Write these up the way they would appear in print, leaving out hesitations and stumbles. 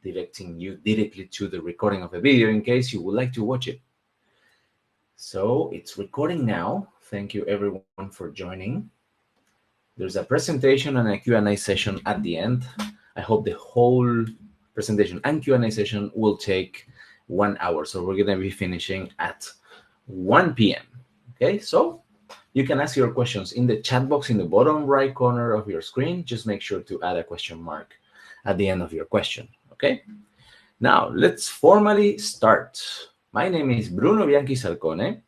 directing you directly to the recording of the video in case you would like to watch it. So it's recording now. Thank you everyone for joining. There's a presentation and a Q&A session at the end. I hope the whole presentation and Q&A session will take 1 hour. So we're going to be finishing at 1 p.m. Okay, so you can ask your questions in the chat box in the bottom right corner of your screen. Just make sure to add a question mark at the end of your question. Okay, now let's formally start. My name is Bruno Bianchi Salcone.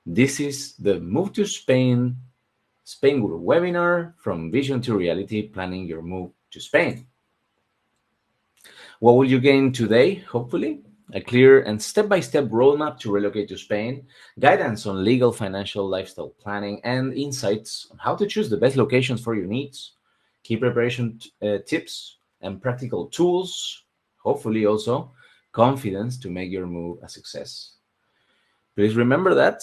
This is the Move to Spain Spainguru webinar from Vision to Reality, planning your move to Spain. What will you gain today? Hopefully, a clear and step-by-step roadmap to relocate to Spain, guidance on legal, financial, lifestyle planning, and insights on how to choose the best locations for your needs, key preparation tips and practical tools, hopefully also confidence to make your move a success. Please remember that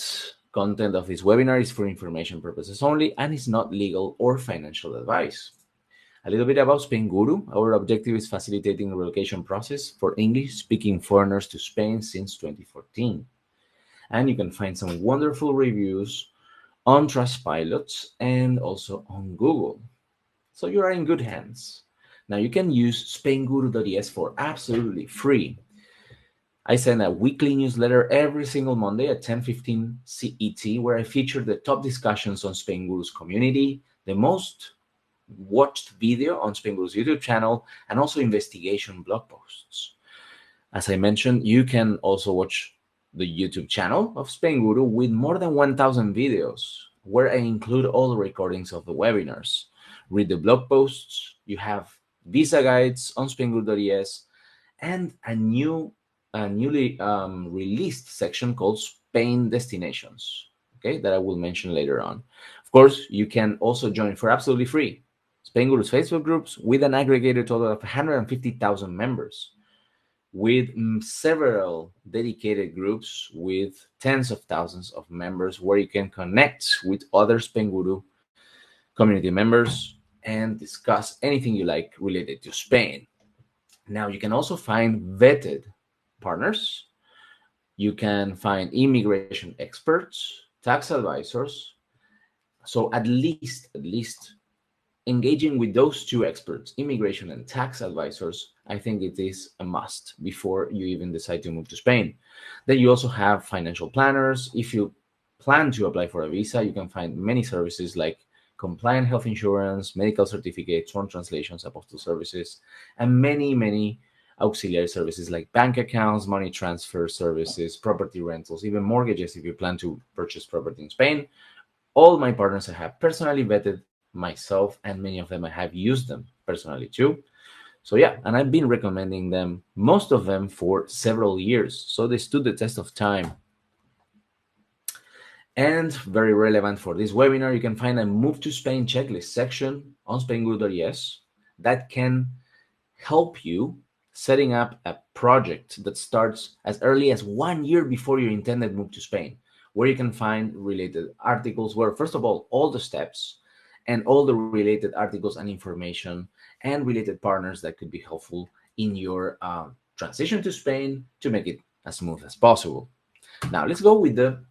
content of this webinar is for information purposes only and is not legal or financial advice. A little bit about Spainguru. Our objective is facilitating the relocation process for English-speaking foreigners to Spain since 2014. And you can find some wonderful reviews on Trustpilot and also on Google. So you are in good hands. Now you can use Spainguru.es for absolutely free. I send a weekly newsletter every single Monday at 10:15 CET, where I feature the top discussions on Spainguru's community, the most watched video on Spainguru's YouTube channel, and also investigation blog posts. As I mentioned, you can also watch the YouTube channel of Spainguru with more than 1,000 videos, where I include all the recordings of the webinars. Read the blog posts. You have visa guides on Spainguru.es and a newly released section called Spain Destinations, okay, that I will mention later on. Of course, you can also join for absolutely free Spainguru's Facebook groups with an aggregated total of 150,000 members, with several dedicated groups with tens of thousands of members where you can connect with other Spainguru community members and discuss anything you like related to Spain. Now, you can also find vetted partners. You can find immigration experts, tax advisors. So at least engaging with those two experts, immigration and tax advisors, I think it is a must before you even decide to move to Spain. Then you also have financial planners. If you plan to apply for a visa, you can find many services like compliant health insurance, medical certificates, sworn translations, apostille services, and many auxiliary services like bank accounts, money transfer services, property rentals, even mortgages if you plan to purchase property in Spain. All my partners I have personally vetted myself, and many of them I have used them personally too. So yeah, and I've been recommending them, most of them, for several years. So they stood the test of time. And very relevant for this webinar, you can find a Move to Spain checklist section on Spainguru.es that can help you setting up a project that starts as early as 1 year before your intended move to Spain, where you can find related articles where, first of all the steps and all the related articles and information and related partners that could be helpful in your transition to Spain to make it as smooth as possible. Now, let's go with the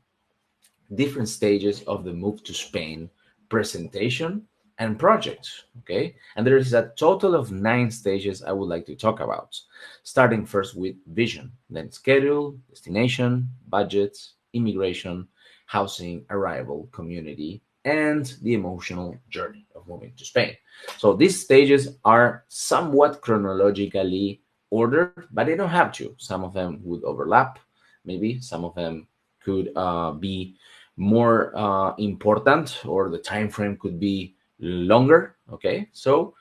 different stages of the move to Spain presentation and project, okay? And there is a total of 9 stages I would like to talk about, starting first with vision, then schedule, destination, budgets, immigration, housing, arrival, community, and the emotional journey of moving to Spain. So these stages are somewhat chronologically ordered, but they don't have to. Some of them would overlap. Maybe some of them could be more important, or the time frame could be longer. Okay, so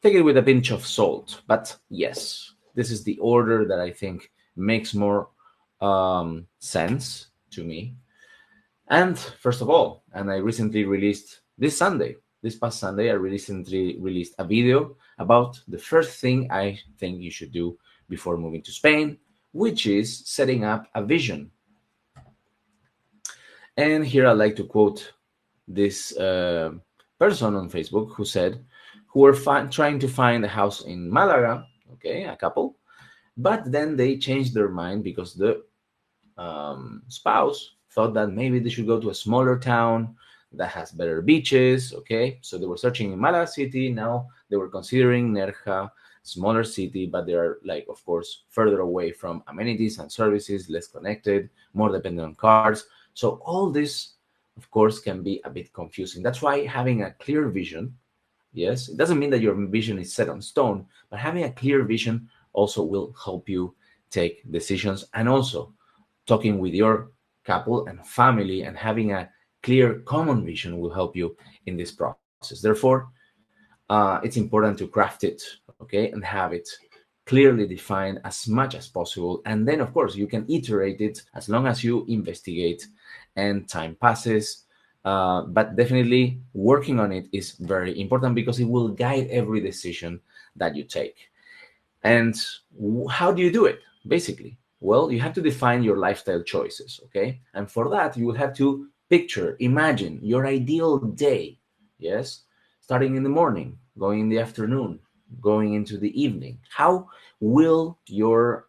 take it with a pinch of salt. But yes, this is the order that I think makes more sense to me. And first of all, and I recently released this past Sunday, I recently released a video about the first thing I think you should do before moving to Spain, which is setting up a vision. And here I'd like to quote this person on Facebook who said, who were trying to find a house in Malaga, okay, a couple, But then they changed their mind because the spouse thought that maybe they should go to a smaller town that has better beaches. Okay, so they were searching in Malaga City. Now they were considering Nerja, smaller city, but they are, like, of course, further away from amenities and services, less connected, more dependent on cars. So all this, of course, can be a bit confusing. That's why having a clear vision, yes, it doesn't mean that your vision is set on stone, but having a clear vision also will help you take decisions, and also talking with your couple and family and having a clear common vision will help you in this process. Therefore, it's important to craft it, okay, and have it clearly defined as much as possible. And then, of course, you can iterate it as long as you investigate and time passes. But definitely working on it is very important because it will guide every decision that you take. And how do you do it? Basically, well, you have to define your lifestyle choices, okay? And for that, you will have to picture, imagine your ideal day, yes? Starting in the morning, going in the afternoon, going into the evening. How will your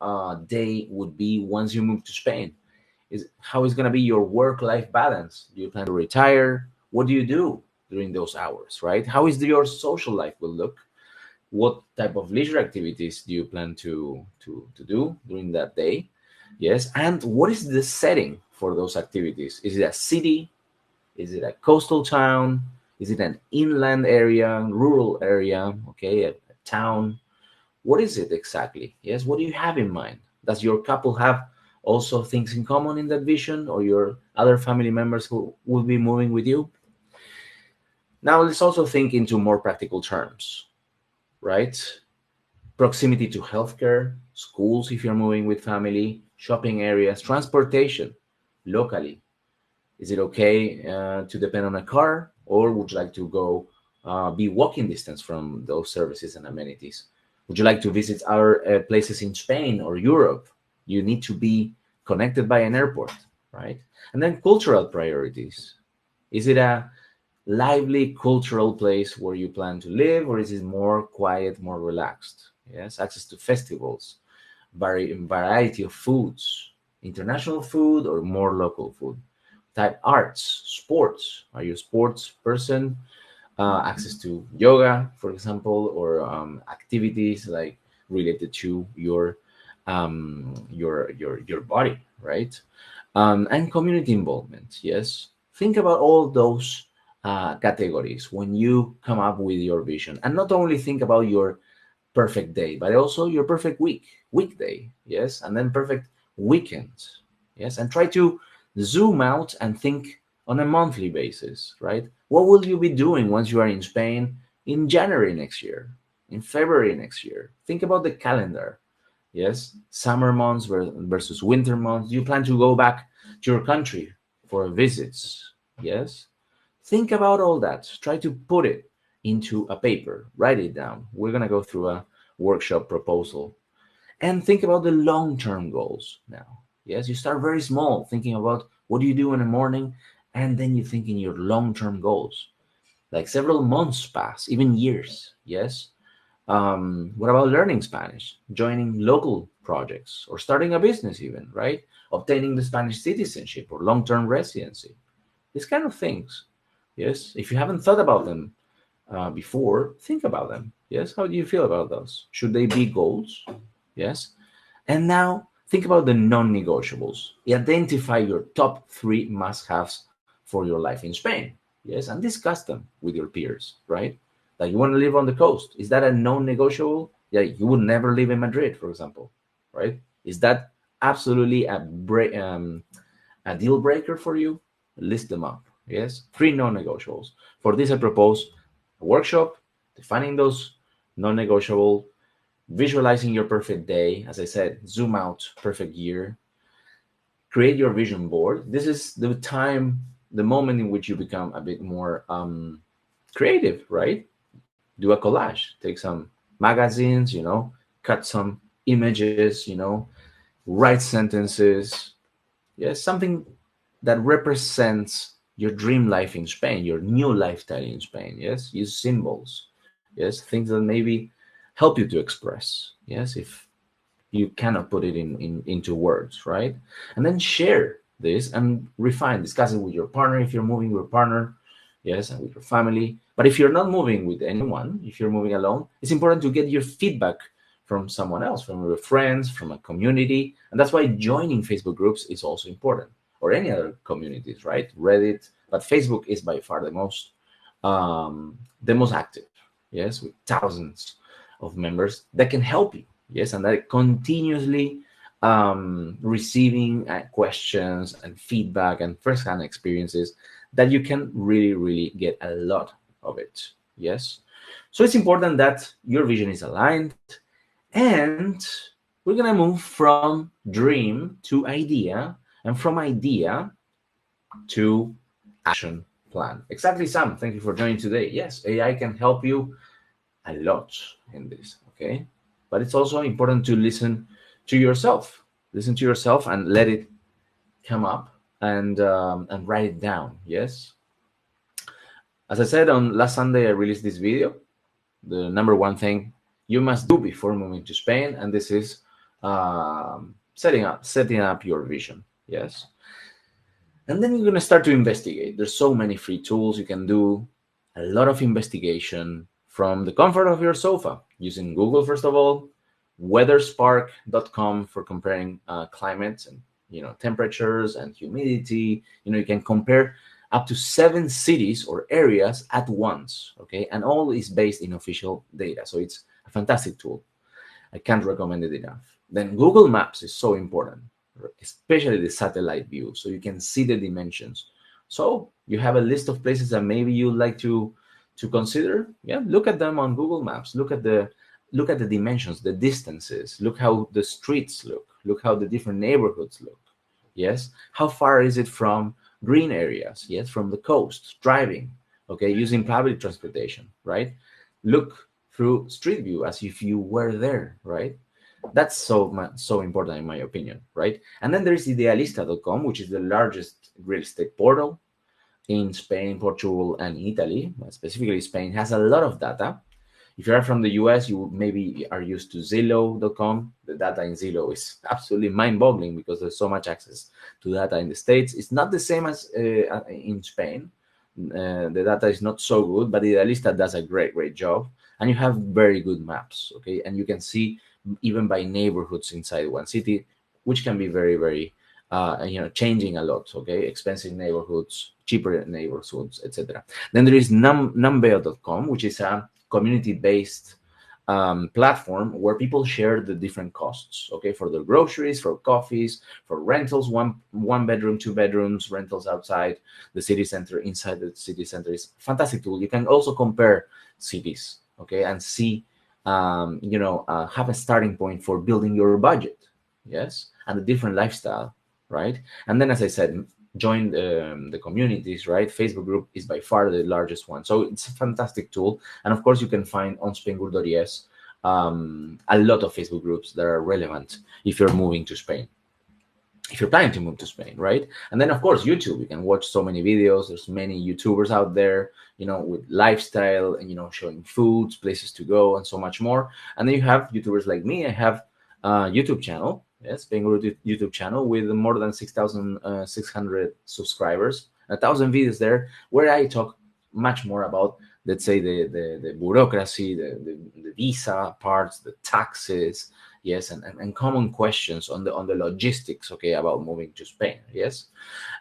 day would be once you move to Spain? Is how is going to be your work-life balance? Do you plan to retire? What do you do during those hours, right? How is your social life will look? What type of leisure activities do you plan to do during that day? Yes, and what is the setting for those activities? Is it a city? Is it a coastal town? Is it an inland area, rural area? Okay, a town. What is it exactly? Yes, what do you have in mind? Does your couple have also things in common in that vision, or your other family members who will be moving with you? Now let's also think into more practical terms, right? Proximity to healthcare, schools if you're moving with family, shopping areas, transportation locally. Is it okay to depend on a car, or would you like to go be walking distance from those services and amenities? Would you like to visit other places in Spain or Europe? You need to be connected by an airport, right? And then cultural priorities. Is it a lively cultural place where you plan to live, or is it more quiet, more relaxed? Yes, access to festivals, variety of foods, international food or more local food. Type arts, sports. Are you a sports person? Access to yoga, for example, or activities like related to your body, right? And community involvement. Yes, think about all those categories when you come up with your vision, and not only think about your perfect day, but also your perfect weekday, yes, and then perfect weekend, yes, and try to zoom out and think on a monthly basis, right? What will you be doing once you are in Spain in January next year, in February next year? Think about the calendar, yes, summer months versus winter months. You plan to go back to your country for visits, yes. Think about all that. Try to put it into a paper. Write it down. We're going to go through a workshop proposal. And think about the long term goals now. Yes, you start very small, thinking about what do you do in the morning, and then you think in your long term goals. Like several months pass, even years. Yes. What about learning Spanish, joining local projects, or starting a business, even, right? Obtaining the Spanish citizenship or long term residency. These kind of things. Yes. If you haven't thought about them before, think about them. Yes. How do you feel about those? Should they be goals? Yes. And now think about the non negotiables. Identify your top three must haves for your life in Spain. Yes. And discuss them with your peers, right? Like, you want to live on the coast. Is that a non negotiable? Yeah. You would never live in Madrid, for example, right? Is that absolutely a deal breaker for you? List them up. Yes. Three non negotiables. For this, I propose a workshop defining those non negotiable, visualizing your perfect day. As I said, zoom out, perfect year, create your vision board. This is the time, the moment in which you become a bit more creative, right? Do a collage, take some magazines, cut some images, write sentences. Yes, something that represents your dream life in Spain, your new lifestyle in Spain. Yes, use symbols. Yes, things that maybe help you to express. Yes, if You cannot put it into words, right? And then share this and refine, discuss it with your partner if you're moving with a partner, yes, and with your family. But if you're not moving with anyone, if you're moving alone, it's important to get your feedback from someone else, from your friends, from a community. And that's why joining Facebook groups is also important, or any other communities, right? Reddit, but Facebook is by far the most active, yes, with thousands of members that can help you, yes, and that continuously receiving questions and feedback and first-hand experiences that you can really get a lot of it, yes. So it's important that your vision is aligned, and we're gonna move from dream to idea, and from idea to action plan. Exactly, Sam. Thank you for joining today. Yes, AI can help you a lot in this, okay? But it's also important to listen to yourself. Listen to yourself and let it come up and write it down, yes? As I said on last Sunday, I released this video, the number one thing you must do before moving to Spain, and this is setting up your vision, yes? And then you're going to start to investigate. There's so many free tools you can do, a lot of investigation from the comfort of your sofa, using Google, first of all, weatherspark.com for comparing climates and temperatures and humidity. You can compare up to 7 cities or areas at once, okay? And all is based in official data. So it's a fantastic tool. I can't recommend it enough. Then Google Maps is so important, especially the satellite view, so you can see the dimensions. So you have a list of places that maybe you'd like to consider. Yeah, look at them on Google Maps. Look at the dimensions, the distances. Look how the streets look. Look how the different neighborhoods look. Yes, how far is it from green areas? Yes, from the coast, driving. Okay, using public transportation, right? Look through Street View as if you were there, right? That's so important in my opinion, right? And then there's idealista.com, which is the largest real estate portal in Spain, Portugal, and Italy. Specifically, Spain has a lot of data. If you are from the US, you maybe are used to Zillow.com. The data in Zillow is absolutely mind-boggling because there's so much access to data in the States. It's not the same as in Spain. The data is not so good, but Idealista does a great job. And you have very good maps, okay? And you can see even by neighborhoods inside one city, which can be very changing a lot, okay? Expensive neighborhoods, cheaper neighborhoods, etc. Then there is numbeo.com, which is a community-based platform where people share the different costs, okay, for their groceries, for coffees, for rentals, one bedroom, 2 bedrooms, rentals outside the city center, inside the city center. Is a fantastic tool. You can also compare cities, okay, and see, have a starting point for building your budget, yes, and a different lifestyle, right? And then, as I said, join the communities, right? Facebook group is by far the largest one. So it's a fantastic tool. And of course, you can find on Spainguru.es a lot of Facebook groups that are relevant if you're moving to Spain, if you're planning to move to Spain, right? And then, of course, YouTube. You can watch so many videos. There's many YouTubers out there, with lifestyle and, showing foods, places to go, and so much more. And then you have YouTubers like me. I have a YouTube channel. Yes, Spainguru YouTube channel with more than 6,600 subscribers, 1,000 videos there, where I talk much more about, let's say, the bureaucracy, the visa parts, the taxes, yes, and common questions on the logistics, okay, about moving to Spain, yes.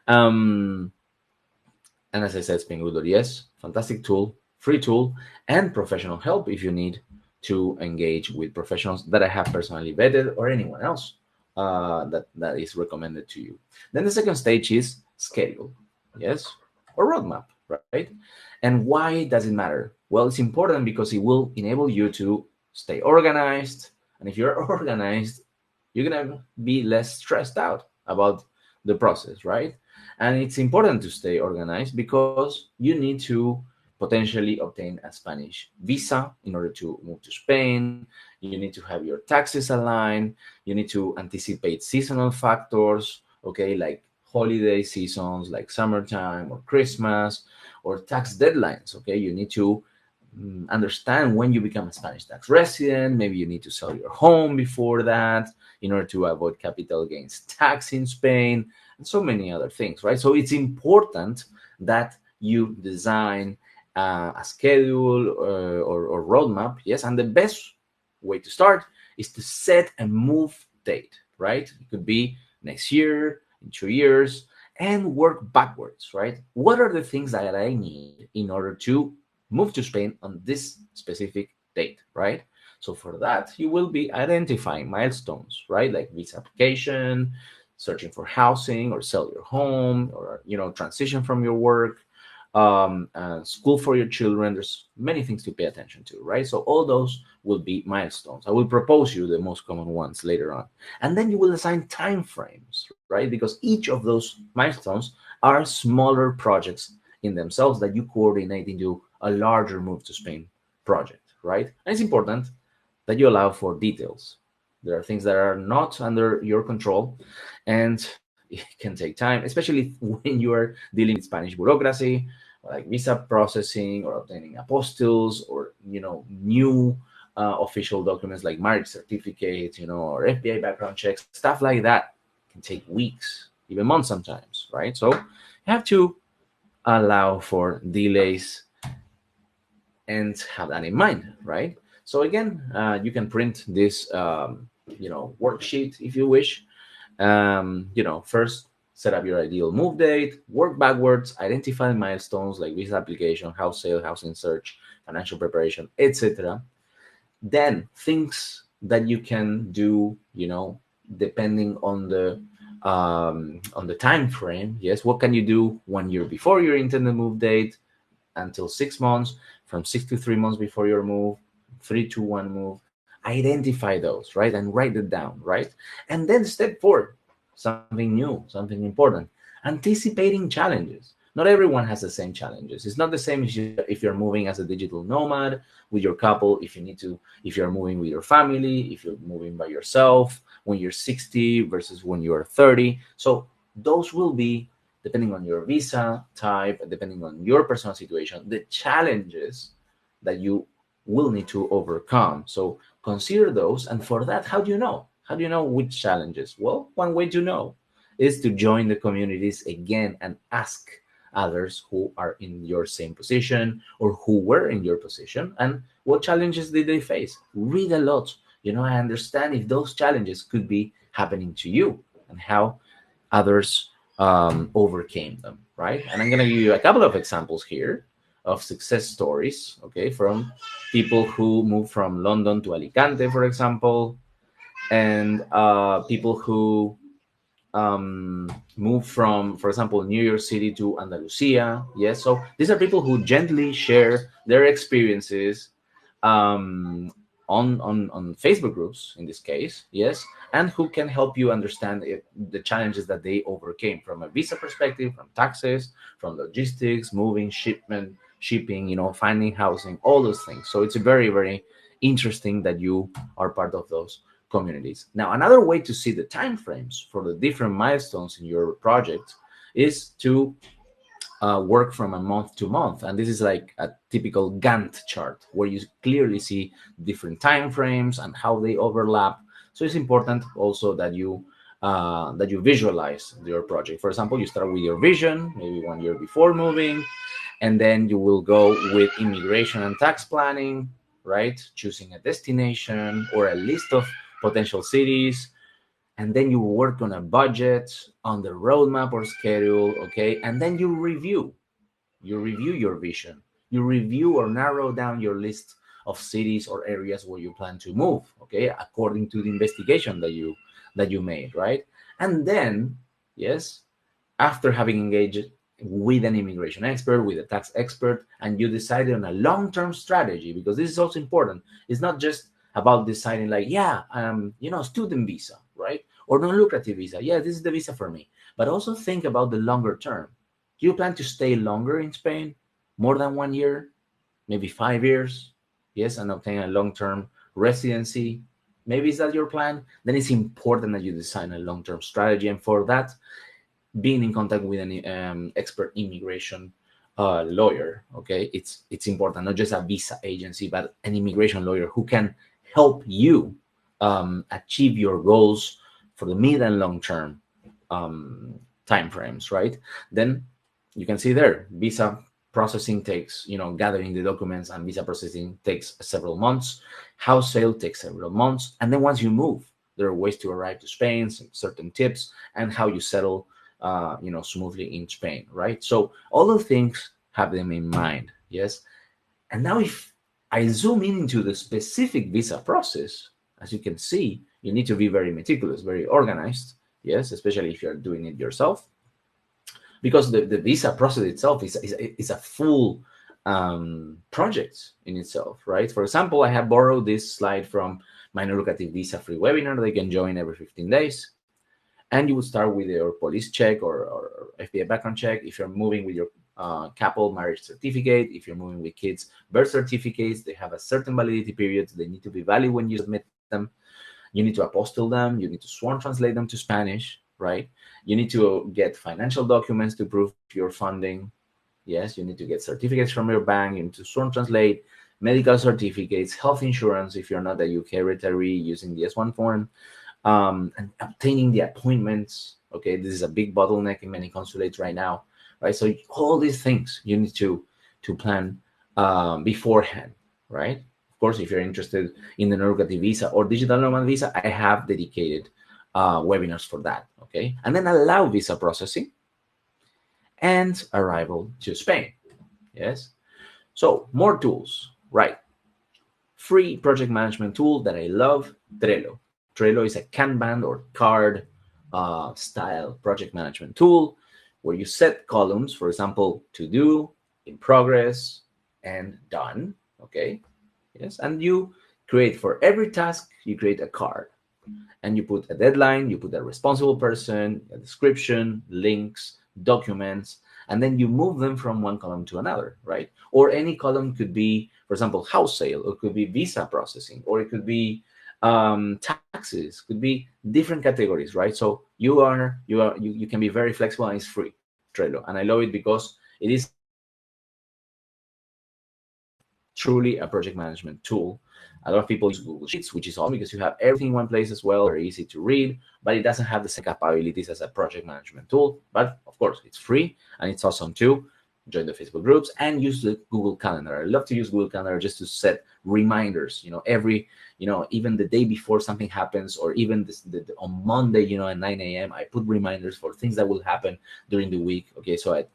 And as I said, Spainguru.es, fantastic tool, free tool, and professional help if you need to engage with professionals that I have personally vetted, or anyone else that is recommended to you. Then the second stage is schedule, yes, or roadmap, right? And why does it matter? Well, it's important because it will enable you to stay organized. And if you're organized, you're going to be less stressed out about the process, right? And it's important to stay organized because you need to potentially obtain a Spanish visa in order to move to Spain. You need to have your taxes aligned. You need to anticipate seasonal factors, okay, like holiday seasons, like summertime or Christmas, or tax deadlines, okay? You need to understand when you become a Spanish tax resident. Maybe you need to sell your home before that in order to avoid capital gains tax in Spain, and so many other things, right? So it's important that you design a schedule or roadmap, yes. And the best way to start is to set a move date, right? It could be next year, in 2 years, and work backwards, right? What are the things that I need in order to move to Spain on this specific date, right? So for that, you will be identifying milestones, right? Like visa application, searching for housing or sell your home, or transition from your work, school for your children. There's many things to pay attention to, right? So all those will be milestones. I will propose you the most common ones later on, and then you will assign time frames, right? Because each of those milestones are smaller projects in themselves that you coordinate into a larger move to Spain project, right? And it's important that you allow for details. There are things that are not under your control, and it can take time, especially when you are dealing with Spanish bureaucracy, like visa processing or obtaining apostilles, or new official documents like marriage certificates, or FBI background checks, stuff like that can take weeks, even months sometimes, right? So you have to allow for delays and have that in mind, right? So again, you can print this, worksheet if you wish. First set up your ideal move date, work backwards, identify milestones like visa application, house sale, housing search, financial preparation, etc. Then things that you can do, depending on the time frame. Yes, what can you do 1 year before your intended move date, until 6 months, from 6 to 3 months before your move, 3 to 1 move. Identify those, right? And write it down, right? And then step forward, something new, something important. Anticipating challenges. Not everyone has the same challenges. It's not the same if you're moving as a digital nomad with your couple, if you're moving with your family, if you're moving by yourself when you're 60 versus when you're 30. So those will be, depending on your visa type, depending on your personal situation, the challenges that you will need to overcome. So consider those. And for that, how do you know? How do you know which challenges? Well, one way to know is to join the communities again and ask others who are in your same position or who were in your position, and what challenges did they face. Read a lot. I understand if those challenges could be happening to you and how others overcame them, right? And I'm going to give you a couple of examples here of success stories, okay, from people who moved from London to Alicante, for example, and people who moved from, for example, New York City to Andalusia. Yes, so these are people who gently share their experiences um, on Facebook groups, in this case, yes, and who can help you understand the challenges that they overcame from a visa perspective, from taxes, from logistics, moving, shipping, finding housing, all those things. So it's very, very interesting that you are part of those communities. Now, another way to see the time frames for the different milestones in your project is to work from a month to month, and this is like a typical Gantt chart where you clearly see different time frames and how they overlap. So it's important also that you visualize your project. For example, you start with your vision, maybe 1 year before moving, and then you will go with immigration and tax planning, right? Choosing a destination or a list of potential cities, and then you work on a budget, on the roadmap or schedule, okay? And then you review your vision, you review or narrow down your list of cities or areas where you plan to move, okay, according to the investigation that you made, right? And then, yes, after having engaged with an immigration expert, with a tax expert, and you decided on a long-term strategy, because this is also important. It's not just about deciding like, yeah, student visa, right? Or non-lucrative visa. Yeah, this is the visa for me. But also think about the longer term. Do you plan to stay longer in Spain? More than 1 year? Maybe 5 years? Yes, and obtain a long-term residency? Maybe is that your plan? Then it's important that you design a long-term strategy. And for that, being in contact with an expert immigration lawyer. Okay, it's important, not just a visa agency, but an immigration lawyer who can help you achieve your goals for the mid and long term time frames, right? Then you can see there, visa processing takes, gathering the documents and visa processing takes several months. House sale takes several months. And then once you move, there are ways to arrive to Spain, some certain tips, and how you settle, smoothly in Spain, right? So all the things, have them in mind, yes? And now if I zoom in into the specific visa process, as you can see, you need to be very meticulous, very organized, yes, especially if you're doing it yourself, because the visa process itself is a full project in itself, right? For example, I have borrowed this slide from my non-lucrative visa free webinar they can join every 15 days. And you would start with your police check or FBI background check. If you're moving with your couple marriage certificate, if you're moving with kids birth certificates, they have a certain validity period. They need to be valid when you submit them. You need to apostille them. You need to sworn translate them to Spanish, right? You need to get financial documents to prove your funding. Yes, you need to get certificates from your bank. You need to sworn translate medical certificates, health insurance if you're not a UK retiree using the S1 form, and obtaining the appointments. Okay, this is a big bottleneck in many consulates right now, right? So all these things you need to plan beforehand, right? Of course, if you're interested in the non-lucrative visa or digital nomad visa, I have dedicated webinars for that, okay? And then allow visa processing and arrival to Spain, yes? So more tools, right? Free project management tool that I love, Trello. Trello is a Kanban or card style project management tool where you set columns, for example, to do, in progress, and done, okay? Yes, and you create for every task, you create a card. And you put a deadline, you put a responsible person, a description, links, documents, and then you move them from one column to another, right? Or any column could be, for example, house sale, or it could be visa processing, or it could be taxes, could be different categories, right? So you can be very flexible, and it's free, Trello, and I love it because it is truly a project management tool. A lot of people use Google Sheets, which is awesome because you have everything in one place as well, very easy to read, but it doesn't have the same capabilities as a project management tool. But of course, it's free and it's awesome too. Join the Facebook groups and use the Google Calendar. I love to use Google Calendar just to set reminders, even the day before something happens, or even on Monday, at 9 a.m., I put reminders for things that will happen during the week. Okay, so I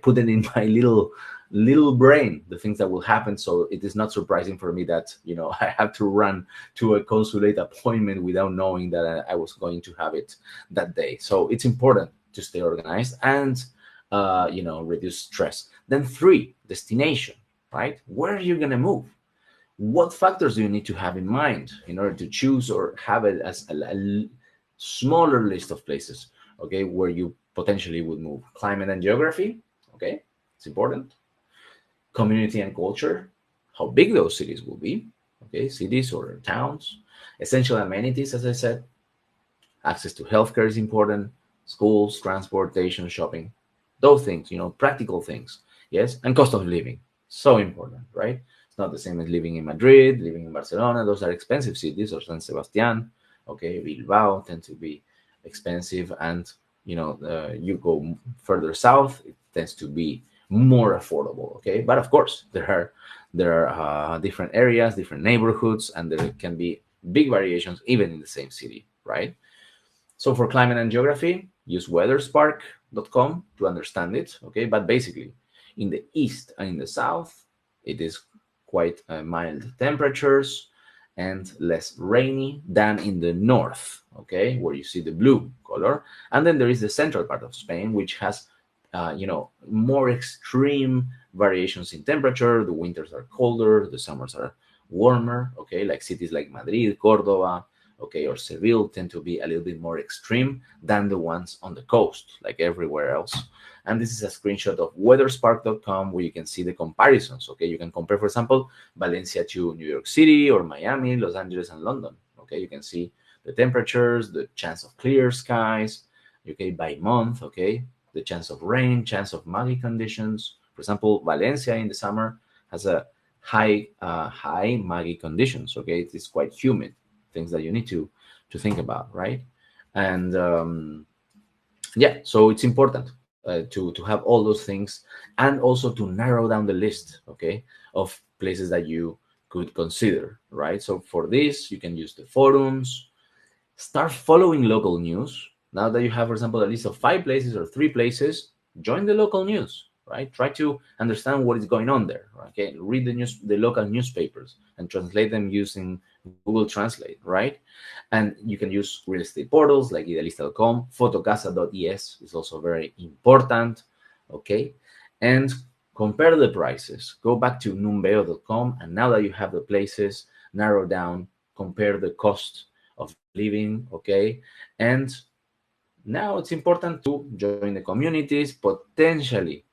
put it in my little brain, the things that will happen, so it is not surprising for me that I have to run to a consulate appointment without knowing that I was going to have it that day. So it's important to stay organized and reduce stress. Then 3, destination, right? Where are you going to move? What factors do you need to have in mind in order to choose or have it as a smaller list of places, okay, where you potentially would move? Climate and geography, okay, it's important. Community and culture, how big those cities will be, okay, cities or towns. Essential amenities, as I said, access to healthcare is important, schools, transportation, shopping, those things, practical things, yes, and cost of living, so important, right? It's not the same as living in Madrid, living in Barcelona. Those are expensive cities, or San Sebastian, okay, Bilbao tend to be expensive, and you go further south, it tends to be more affordable, okay? But of course, there are different areas, different neighborhoods, and there can be big variations even in the same city, right? So for climate and geography, use weatherspark.com to understand it, okay? But basically, in the east and in the south, it is quite mild temperatures and less rainy than in the north, okay, where you see the blue color. And then there is the central part of Spain, which has more extreme variations in temperature. The winters are colder, the summers are warmer, okay, like cities like Madrid, Cordoba, okay, or Seville tend to be a little bit more extreme than the ones on the coast, like everywhere else. And this is a screenshot of weatherspark.com where you can see the comparisons, okay? You can compare, for example, Valencia to New York City, or Miami, Los Angeles, and London, okay? You can see the temperatures, the chance of clear skies, okay, by month, okay? the chance of rain, chance of muggy conditions. For example, Valencia in the summer has a high muggy conditions. Okay, it is quite humid. Things that you need to think about, right? And yeah, so it's important to have all those things, and also to narrow down the list, okay, of places that you could consider, right? So for this, you can use the forums, start following local news. Now that you have, for example, a list of 5 places or 3 places, join the local news, right? Try to understand what is going on there. Okay, read the local newspapers, and translate them using Google Translate, right? And you can use real estate portals like idealista.com. Fotocasa.es is also very important. Okay, and compare the prices. Go back to numbeo.com, and now that you have the places, narrow down, compare the cost of living. Okay, and now it's important to join the communities, potentially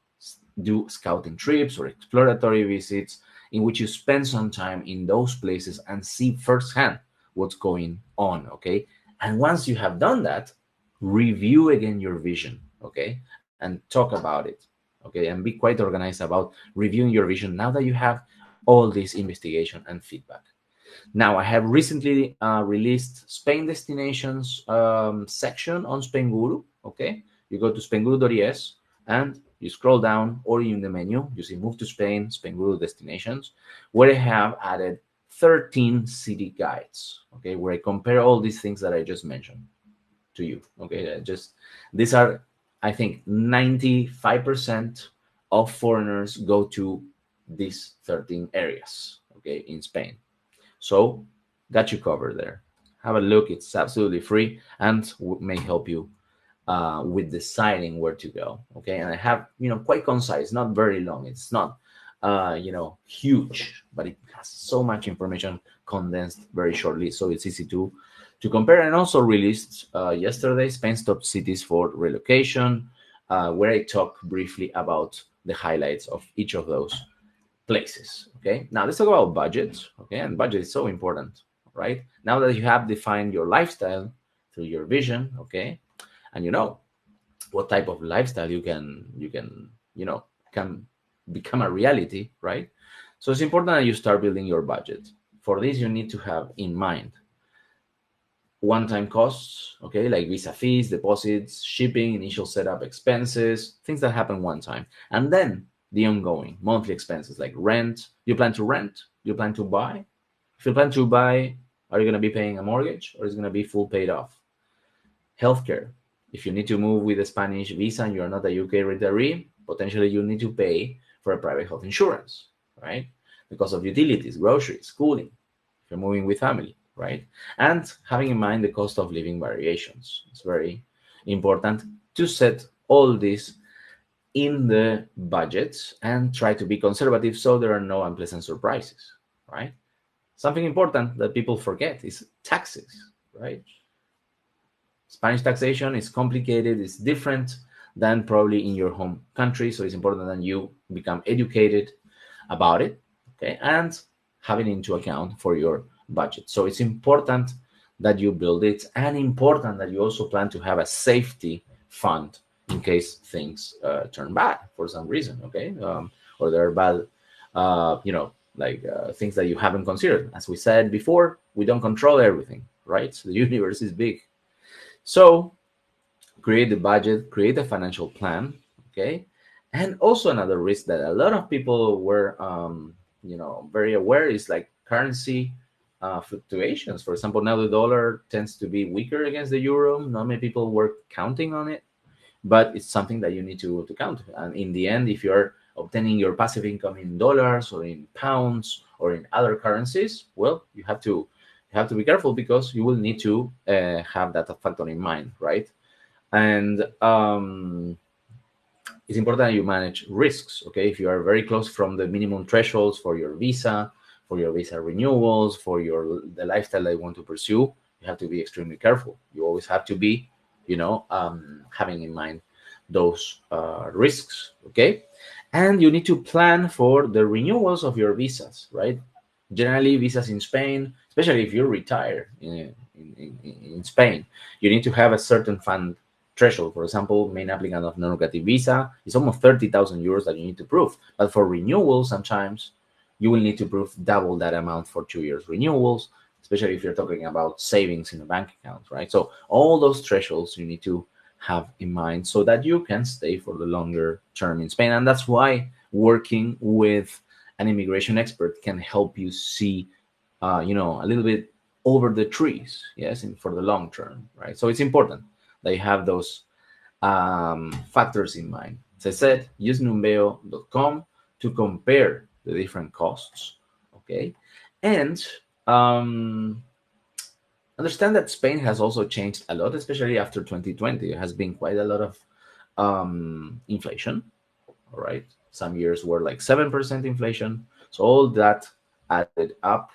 do scouting trips or exploratory visits in which you spend some time in those places and see firsthand what's going on. Okay, and once you have done that, review again your vision. Okay, and talk about it. Okay, and be quite organized about reviewing your vision now that you have all this investigation and feedback. Now, I have recently released Spain destinations section on Spainguru. Okay, you go to spainguru.es and you scroll down, or in the menu, you see Move to Spain, Spainguru destinations, where I have added 13 city guides. Okay, where I compare all these things that I just mentioned to you. Okay, these are, I think, 95% of foreigners go to these 13 areas. Okay, in Spain. So got you covered there. Have a look. It's absolutely free and may help you with deciding where to go. Okay, and I have, quite concise, not very long. It's not huge, but it has so much information condensed very shortly, so it's easy to compare. And also released yesterday Spain's top cities for relocation, where I talk briefly about the highlights of each of those places. Okay, now let's talk about budget. Okay, and budget is so important, right? Now that you have defined your lifestyle through your vision, okay, and you know what type of lifestyle can become a reality, right? So it's important that you start building your budget. For this, you need to have in mind one-time costs, okay, like visa fees, deposits, shipping, initial setup expenses, things that happen one time, and then the ongoing monthly expenses like rent. You plan to rent? You plan to buy? If you plan to buy, are you going to be paying a mortgage, or is it going to be full paid off? Healthcare. If you need to move with a Spanish visa and you're not a UK retiree, potentially you need to pay for a private health insurance, right? Because of utilities, groceries, schooling, if you're moving with family, right? And having in mind the cost of living variations. It's very important to set all this in the budget and try to be conservative so there are no unpleasant surprises, right? Something important that people forget is taxes, right? Spanish taxation is complicated, it's different than probably in your home country, so it's important that you become educated about it, okay, and having into account for your budget. So it's important that you build it, and important that you also plan to have a safety fund in case things turn bad for some reason, okay, or there are bad, things that you haven't considered. As we said before, we don't control everything, right? So the universe is big. So create the budget, create a financial plan, okay? And also another risk that a lot of people were, very aware is like currency fluctuations. For example, now the dollar tends to be weaker against the euro. Not many people were counting on it, but it's something that you need to count. And in the end, if you're obtaining your passive income in dollars or in pounds or in other currencies, well, you have to be careful, because you will need to have that factor in mind, right? And it's important that you manage risks, okay? If you are very close from the minimum thresholds for your visa renewals, for the lifestyle that you want to pursue, you have to be extremely careful. You always have to be, having in mind those risks, okay? And you need to plan for the renewals of your visas, right? Generally, visas in Spain, especially if you retire in Spain, you need to have a certain fund threshold. For example, main applicant of non-lucrative visa is almost 30,000 euros that you need to prove. But for renewal, sometimes you will need to prove double that amount for 2 years renewals, especially if you're talking about savings in a bank account, right? So all those thresholds you need to have in mind so that you can stay for the longer term in Spain. And that's why working with an immigration expert can help you see, a little bit over the trees, yes, for the long term, right? So it's important that you have those factors in mind. As I said, use numbeo.com to compare the different costs, okay? And understand that Spain has also changed a lot, especially after 2020. There has been quite a lot of inflation, all right? Some years were like 7% inflation. So all that added up.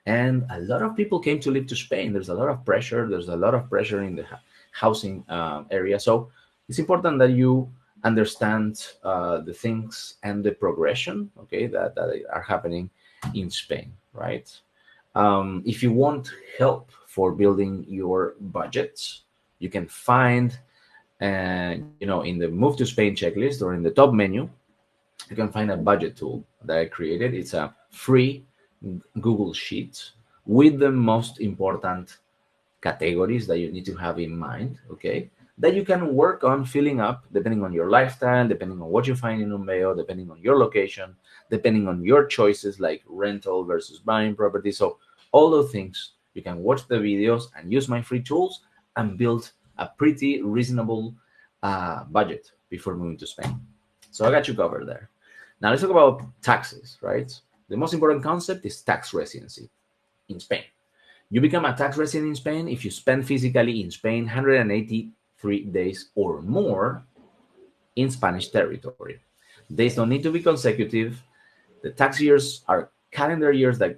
And a lot of people came to live to Spain. There's a lot of pressure. There's a lot of pressure in the housing area. So it's important that you understand the things and the progression, okay, that are happening in Spain, right? If you want help for building your budgets, you can find, in the Move to Spain checklist or in the top menu, you can find a budget tool that I created. It's a free Google Sheet with the most important categories that you need to have in mind, okay, that you can work on filling up depending on your lifestyle, depending on what you find in Umbeo, depending on your location, depending on your choices like rental versus buying property. So all those things, you can watch the videos and use my free tools and build a pretty reasonable budget before moving to Spain. So I got you covered there. Now let's talk about taxes, right? The most important concept is tax residency in Spain. You become a tax resident in Spain if you spend physically in Spain 183 days or more in Spanish territory. Days don't need to be consecutive. The tax years are calendar years that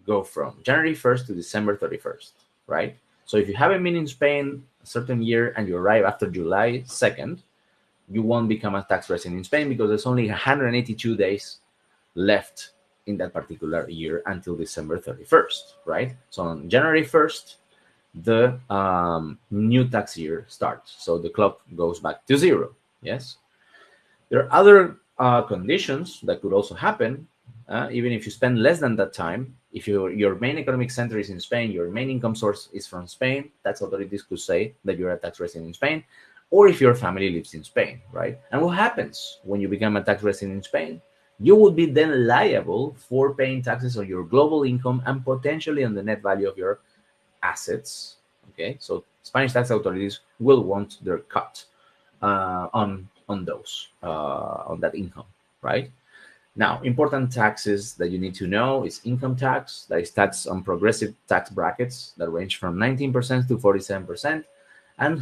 go from January 1st to December 31st, right? So if you haven't been in Spain a certain year and you arrive after July 2nd, you won't become a tax resident in Spain because there's only 182 days left in that particular year until December 31st, right? So on January 1st, the new tax year starts. So the clock goes back to zero, yes? There are other conditions that could also happen, even if you spend less than that time. If your main economic center is in Spain, your main income source is from Spain, tax authorities could say that you're a tax resident in Spain, or if your family lives in Spain, right? And what happens when you become a tax resident in Spain? You would be then liable for paying taxes on your global income and potentially on the net value of your assets. Okay, so Spanish tax authorities will want their cut on those on that income, right? Now, important taxes that you need to know is income tax, that is tax on progressive tax brackets that range from 19% to 47%, and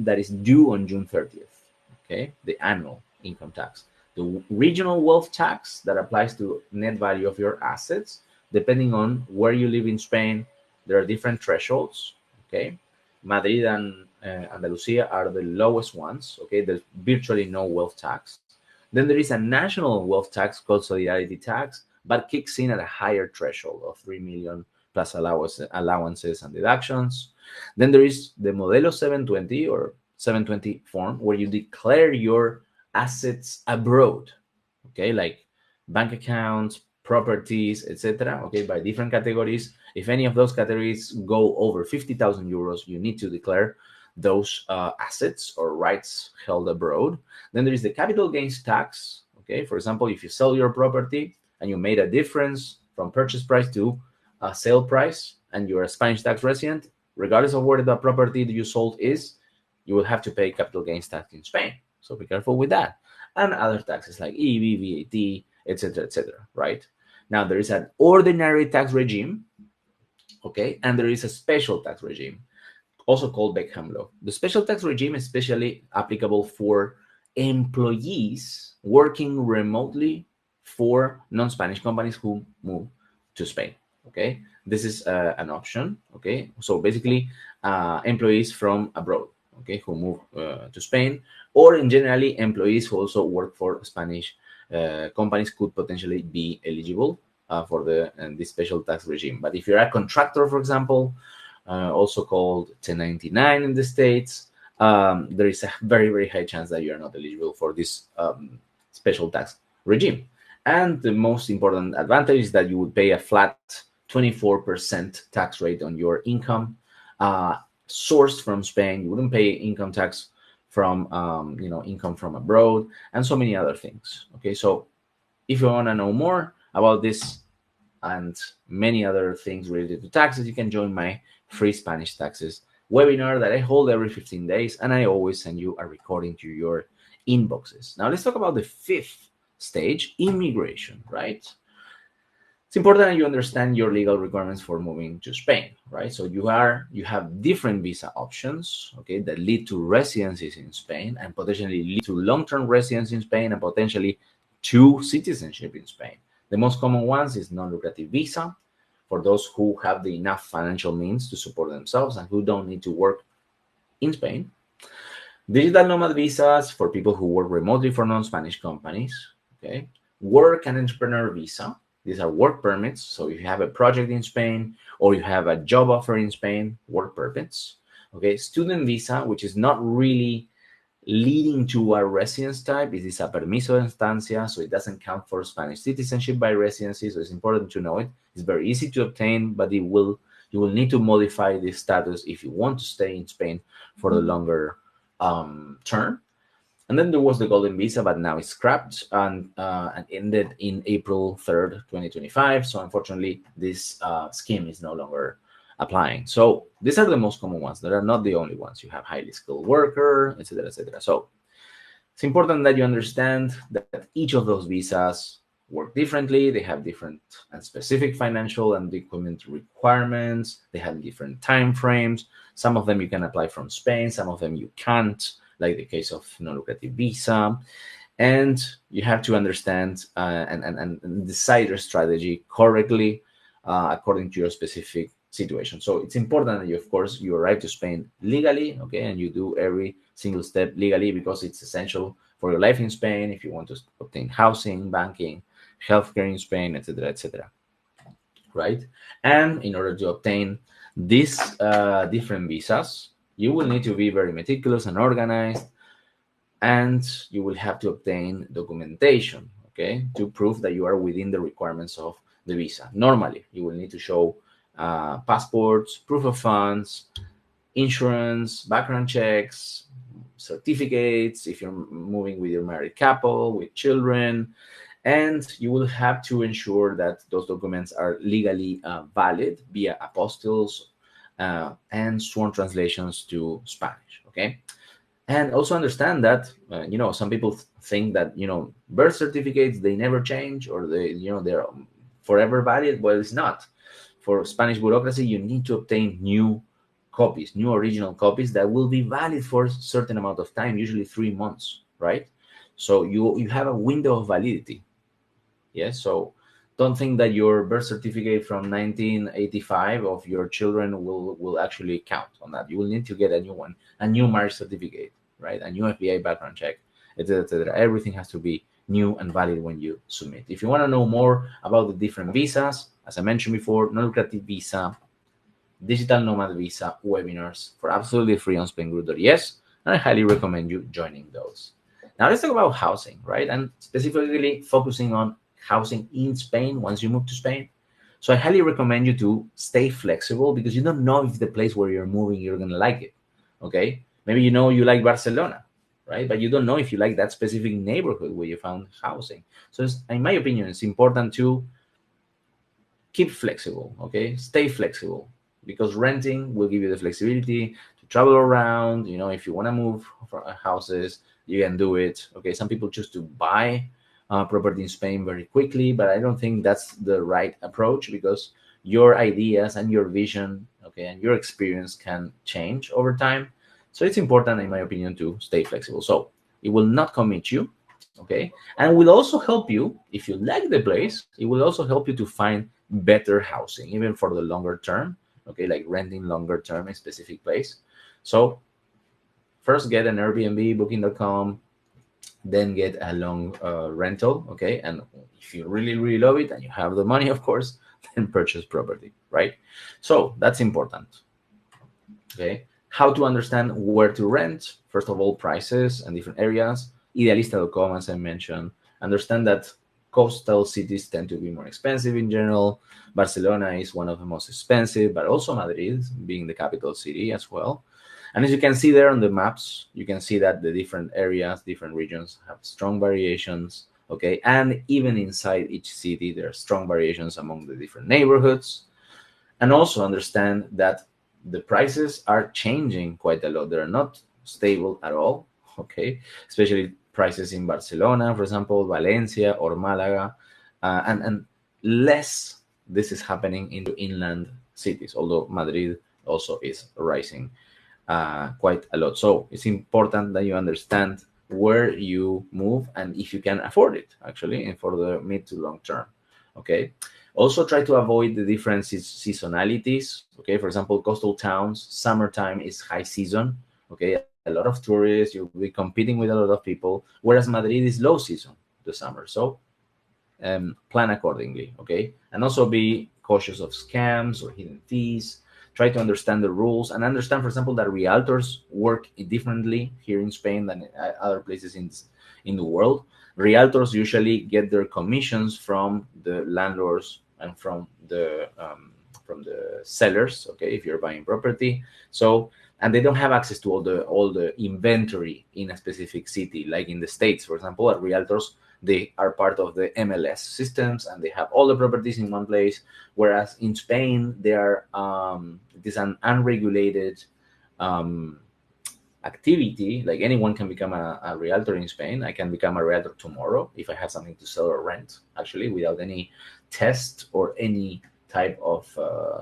that is due on June 30th. Okay, the annual income tax. The regional wealth tax that applies to net value of your assets, depending on where you live in Spain. There are different thresholds. Okay, Madrid and Andalusia are the lowest ones. Okay, there's virtually no wealth tax. Then there is a national wealth tax called solidarity tax, but kicks in at a higher threshold of 3 million plus allowances and deductions. Then there is the Modelo 720 or 720 form, where you declare your assets abroad, okay, like bank accounts, properties, etc., okay, by different categories. If any of those categories go over 50,000 euros, you need to declare those assets or rights held abroad. Then there is the capital gains tax, okay. For example, if you sell your property and you made a difference from purchase price to a sale price and you're a Spanish tax resident, regardless of where the property that you sold is, you will have to pay capital gains tax in Spain. So be careful with that. And other taxes like EV, VAT, etc., right? Now, there is an ordinary tax regime, okay, and there is a special tax regime, also called Beckham law. The special tax regime is especially applicable for employees working remotely for non-Spanish companies who move to Spain, okay? This is an option, okay? So basically, employees from abroad, okay, who move to Spain, or in generally employees who also work for Spanish companies could potentially be eligible for this special tax regime. But if you're a contractor, for example, also called 1099 in the States, there is a very, very high chance that you are not eligible for this special tax regime. And the most important advantage is that you would pay a flat 24% tax rate on your income sourced from Spain. You wouldn't pay income tax from income from abroad, and so many other things. Okay, so if you want to know more about this and many other things related to taxes, you can join my free Spanish taxes webinar that I hold every 15 days, and I always send you a recording to your inboxes. Now let's talk about the fifth stage, immigration, right? It's important that you understand your legal requirements for moving to Spain, right? So you have different visa options, okay, that lead to residencies in Spain and potentially lead to long-term residence in Spain and potentially to citizenship in Spain. The most common ones is non-lucrative visa for those who have the enough financial means to support themselves and who don't need to work in Spain. Digital nomad visas for people who work remotely for non-Spanish companies, okay? Work and entrepreneur visa. These are work permits. So if you have a project in Spain or you have a job offer in Spain, work permits. Okay, student visa, which is not really leading to a residence type. It is a permiso de estancia, so it doesn't count for Spanish citizenship by residency. So it's important to know it. It's very easy to obtain, but you will need to modify this status if you want to stay in Spain for the longer term. And then there was the golden visa, but now it's scrapped and ended in April 3rd, 2025. So unfortunately, this scheme is no longer applying. So these are the most common ones. They are not the only ones. You have highly skilled worker, etc., etc. So it's important that you understand that each of those visas work differently. They have different and specific financial and document requirements. They have different time frames. Some of them you can apply from Spain. Some of them you can't, like the case of non-lucrative visa. And you have to understand and decide your strategy correctly according to your specific situation. So it's important that you, of course, you arrive to Spain legally, okay, and you do every single step legally because it's essential for your life in Spain if you want to obtain housing, banking, healthcare in Spain, etc., etc. Right? And in order to obtain these different visas, you will need to be very meticulous and organized, and you will have to obtain documentation, okay, to prove that you are within the requirements of the visa. Normally, you will need to show passports, proof of funds, insurance, background checks, certificates, if you're moving with your married couple, with children, and you will have to ensure that those documents are legally valid via apostilles and sworn translations to Spanish, okay? And also understand that, some people think that, birth certificates, they never change or they're forever valid. Well, it's not. For Spanish bureaucracy, you need to obtain new copies, new original copies that will be valid for a certain amount of time, usually 3 months, right? So you have a window of validity. Yes, so don't think that your birth certificate from 1985 of your children will actually count on that. You will need to get a new one, a new marriage certificate, right? A new FBI background check, etc., etc. Everything has to be new and valid when you submit. If you want to know more about the different visas, as I mentioned before, non-lucrative visa, digital nomad visa webinars for absolutely free on Spainguru.es, and I highly recommend you joining those. Now let's talk about housing, right? And specifically focusing on housing in Spain once you move to Spain. So I highly recommend you to stay flexible because you don't know if the place where you're moving, you're going to like it, okay? Maybe you like Barcelona, right? But you don't know if you like that specific neighborhood where you found housing. So in my opinion, it's important to keep flexible, okay? Stay flexible because renting will give you the flexibility to travel around. If you want to move houses, you can do it, okay? Some people choose to buy property in Spain very quickly, but I don't think that's the right approach because your ideas and your vision, okay, and your experience can change over time. So it's important, in my opinion, to stay flexible. So it will not commit you, okay, and will also help you if you like the place. It will also help you to find better housing, even for the longer term, okay, like renting longer term in a specific place. So first get an Airbnb, booking.com, then get a long rental, okay? And if you really, really love it and you have the money, of course, then purchase property, right? So that's important, okay? How to understand where to rent, first of all, prices and different areas. Idealista.com, as I mentioned. Understand that coastal cities tend to be more expensive in general. Barcelona is one of the most expensive, but also Madrid, being the capital city as well. And as you can see there on the maps, you can see that the different areas, different regions have strong variations. Okay, and even inside each city, there are strong variations among the different neighborhoods. And also understand that the prices are changing quite a lot. They're not stable at all. Okay, especially prices in Barcelona, for example, Valencia or Malaga, and less this is happening in the inland cities, although Madrid also is rising quite a lot. So it's important that you understand where you move and if you can afford it, actually, and for the mid to long term. Okay. Also, try to avoid the different seasonalities. Okay. For example, coastal towns, summertime is high season. Okay. A lot of tourists, you'll be competing with a lot of people, whereas Madrid is low season, the summer. So plan accordingly, okay? And also be cautious of scams or hidden fees. Try to understand the rules and understand, for example, that realtors work differently here in Spain than other places in the world. Realtors usually get their commissions from the landlords and from the sellers. Okay, if you're buying property, so and they don't have access to all the inventory in a specific city, like in the States, for example. At realtors, they are part of the MLS systems and they have all the properties in one place. Whereas in Spain, they are it is an unregulated um, activity. Like anyone can become a realtor in Spain. I can become a realtor tomorrow if I have something to sell or rent, actually, without any test or any type of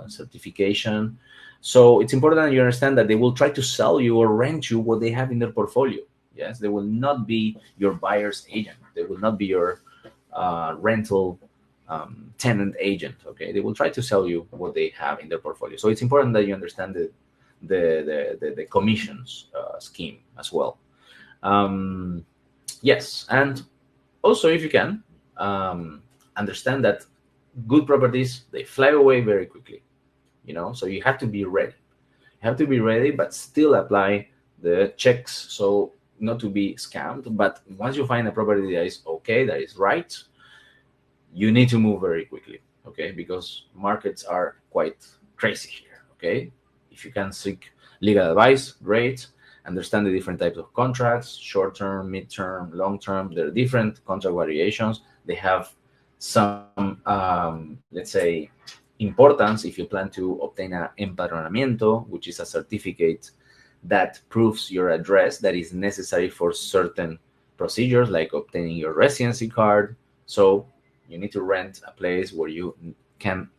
certification. So it's important that you understand that they will try to sell you or rent you what they have in their portfolio. Yes, they will not be your buyer's agent. They will not be your rental tenant agent. Okay, they will try to sell you what they have in their portfolio. So it's important that you understand the commissions scheme as well. Um, yes, and also if you can understand that good properties, they fly away very quickly. So you have to be ready. You have to be ready, but still apply the checks, so not to be scammed. But once you find a property that is okay, that is right, you need to move very quickly. Okay, because markets are quite crazy here. Okay, if you can seek legal advice, great. Understand the different types of contracts: short term, mid term, long term. There are different contract variations. They have some let's say importance if you plan to obtain an empadronamiento, which is a certificate that proves your address that is necessary for certain procedures, like obtaining your residency card. So you need to rent a place where you can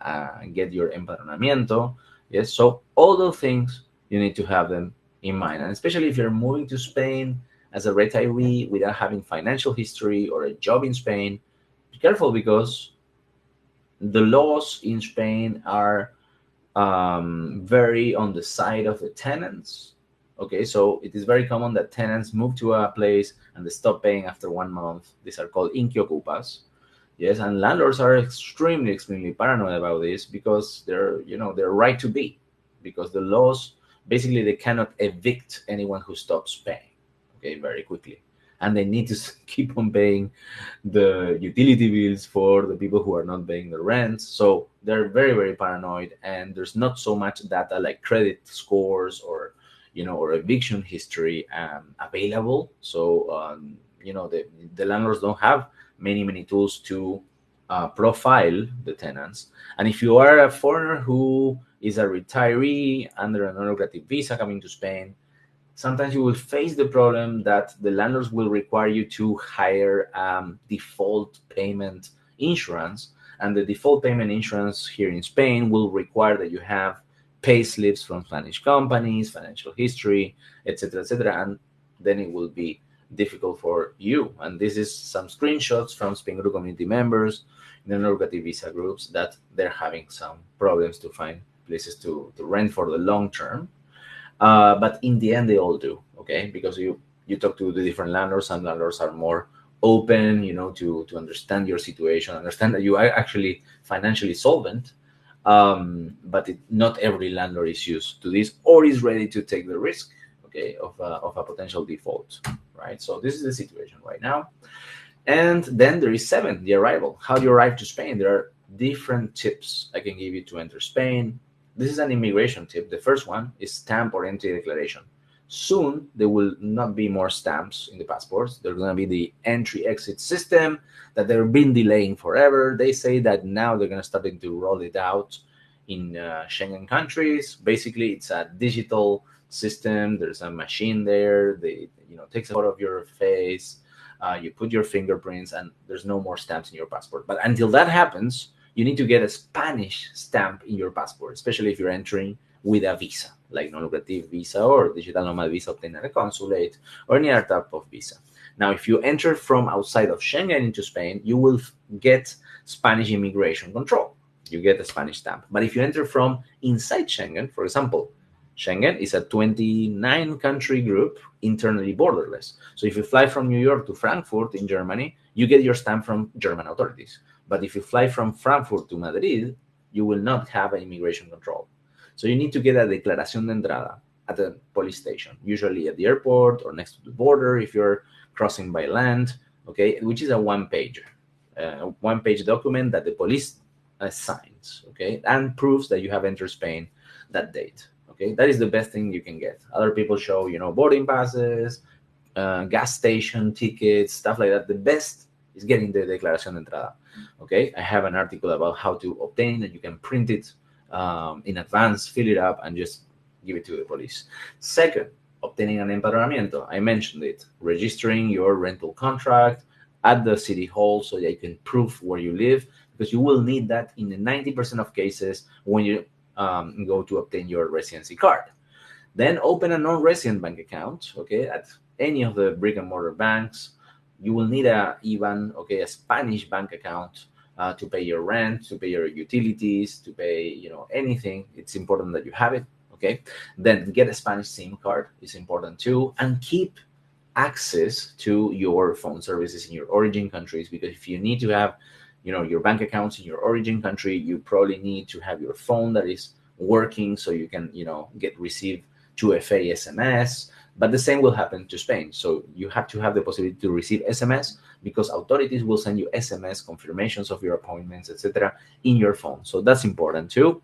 get your empadronamiento. Yes, so all those things you need to have them in mind, and especially if you're moving to Spain as a retiree without having financial history or a job in Spain. Be careful, because the laws in Spain are very on the side of the tenants. Okay, so it is very common that tenants move to a place and they stop paying after 1 month. These are called inquiocupas. Yes, and landlords are extremely paranoid about this, because they're right to be, because the laws, basically, they cannot evict anyone who stops paying. Okay, very quickly, and they need to keep on paying the utility bills for the people who are not paying the rents. So they're very paranoid, and there's not so much data like credit scores or eviction history available. So the landlords don't have many tools to profile the tenants. And if you are a foreigner who is a retiree under a non-lucrative visa coming to Spain, sometimes you will face the problem that the landlords will require you to hire default payment insurance. And the default payment insurance here in Spain will require that you have pay slips from Spanish companies, financial history, etc. And then it will be difficult for you. And this is some screenshots from Spainguru community members in the non-lucrative visa groups, that they're having some problems to find places to rent for the long term. But in the end, they all do, okay? Because you talk to the different landlords, and landlords are more open, to understand your situation, understand that you are actually financially solvent, But not every landlord is used to this or is ready to take the risk, okay, of a potential default, right? So this is the situation right now. And then there is seven, the arrival. How do you arrive to Spain? There are different tips I can give you to enter Spain. This is an immigration tip. The first one is stamp or entry declaration. Soon there will not be more stamps in the passports. There's going to be the entry exit system that they've been delaying forever. They say that now they're going to start to roll it out in Schengen countries. Basically, it's a digital system. There's a machine there. They takes a photo of your face. You put your fingerprints, and there's no more stamps in your passport. But until that happens, you need to get a Spanish stamp in your passport, especially if you're entering with a visa, like non-lucrative visa or digital nomad visa obtained at a consulate or any other type of visa. Now, if you enter from outside of Schengen into Spain, you will get Spanish immigration control. You get a Spanish stamp. But if you enter from inside Schengen, for example, Schengen is a 29-country group, internally borderless. So if you fly from New York to Frankfurt in Germany, you get your stamp from German authorities. But if you fly from Frankfurt to Madrid, you will not have an immigration control. So you need to get a declaración de entrada at the police station, usually at the airport or next to the border if you're crossing by land, okay, which is a one-page document that the police signs, okay, and proves that you have entered Spain that date. Okay, that is the best thing you can get. Other people show, boarding passes, gas station tickets, stuff like that. The best is getting the declaración de entrada. Okay, I have an article about how to obtain, and you can print it in advance, fill it up, and just give it to the police. Second, obtaining an empadronamiento. I mentioned it. Registering your rental contract at the city hall so that you can prove where you live, because you will need that in the 90% of cases when you go to obtain your residency card. Then open a non-resident bank account, okay, at any of the brick and mortar banks. You will need a IBAN, okay, a Spanish bank account to pay your rent, to pay your utilities, to pay, anything. It's important that you have it, okay? Then get a Spanish SIM card is important too, and keep access to your phone services in your origin countries, because if you need to have your bank accounts in your origin country, you probably need to have your phone that is working so you can, receive 2FA SMS. But the same will happen to Spain. So you have to have the possibility to receive SMS, because authorities will send you SMS confirmations of your appointments, etc., in your phone. So that's important too.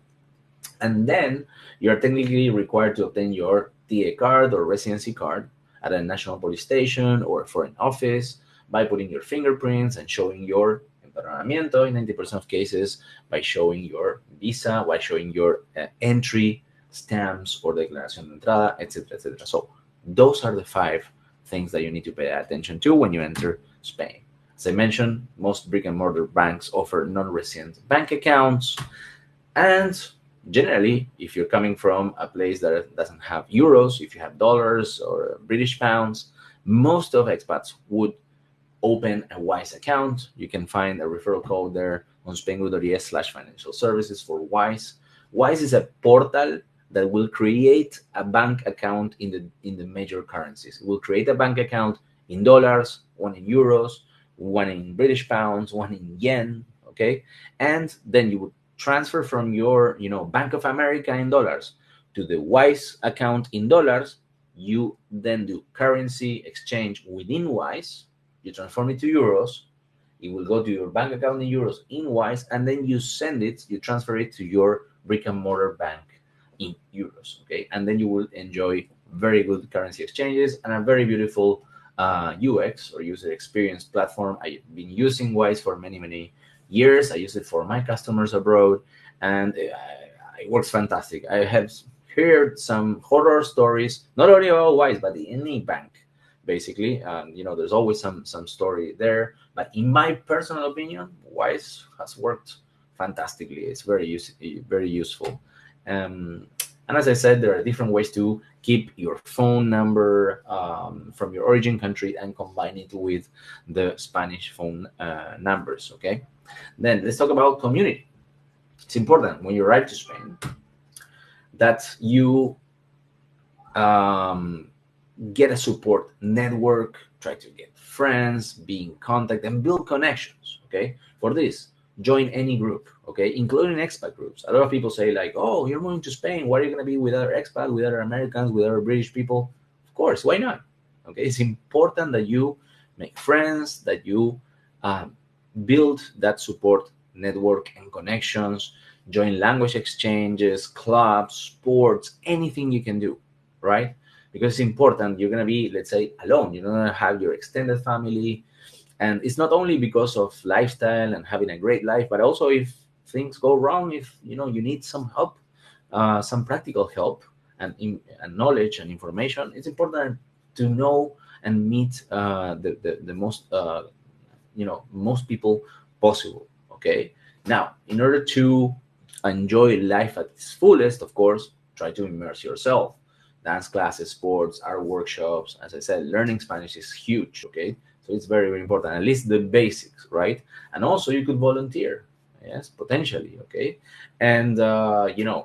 And then you're technically required to obtain your TA card or residency card at a national police station or for an office by putting your fingerprints and showing your empadronamiento in 90% of cases, by showing your visa, by showing your entry stamps or declaración de entrada, etc., etc. So those are the 5 things that you need to pay attention to when you enter Spain. As I mentioned, most brick and mortar banks offer non-resident bank accounts, and generally, if you're coming from a place that doesn't have euros, if you have dollars or British pounds, most of expats would open a Wise account. You can find a referral code there on spainguru.es/financial services for Wise. Wise is a portal that will create a bank account in the major currencies. It will create a bank account in dollars, one in euros, one in British pounds, one in yen, okay? And then you would transfer from your, Bank of America in dollars to the Wise account in dollars. You then do currency exchange within Wise. You transform it to euros. It will go to your bank account in euros in Wise, and then you transfer it to your brick and mortar bank in euros, okay? And then you will enjoy very good currency exchanges and a very beautiful UX or user experience platform. I've been using Wise for many, many years. I use it for my customers abroad, and it works fantastic. I have heard some horror stories, not only about Wise, but any bank, basically. There's always some story there. But in my personal opinion, Wise has worked fantastically. It's very useful. And as I said, there are different ways to keep your phone number from your origin country and combine it with the Spanish phone numbers, okay? Then let's talk about community. It's important when you arrive to Spain that you get a support network, try to get friends, be in contact, and build connections, okay? For this, join any group, okay, including expat groups. A lot of people say like, oh, you're moving to Spain, what are you going to be with other expats, with other Americans, with other British people? Of course, why not? Okay, it's important that you make friends, that you um, build that support network and connections, join language exchanges, clubs, sports, anything you can do, right? Because it's important. You're going to be, let's say, alone. You're going to have your extended family, and it's not only because of lifestyle and having a great life, but also if things go wrong, if you need some help, some practical help, and knowledge and information, it's important to know and meet the most most people possible. Okay, now in order to enjoy life at its fullest, of course, try to immerse yourself. Dance classes, sports, art workshops. As I said, learning Spanish is huge. Okay, so it's very, very important. At least the basics, right? And also you could volunteer. Yes, potentially. Okay, and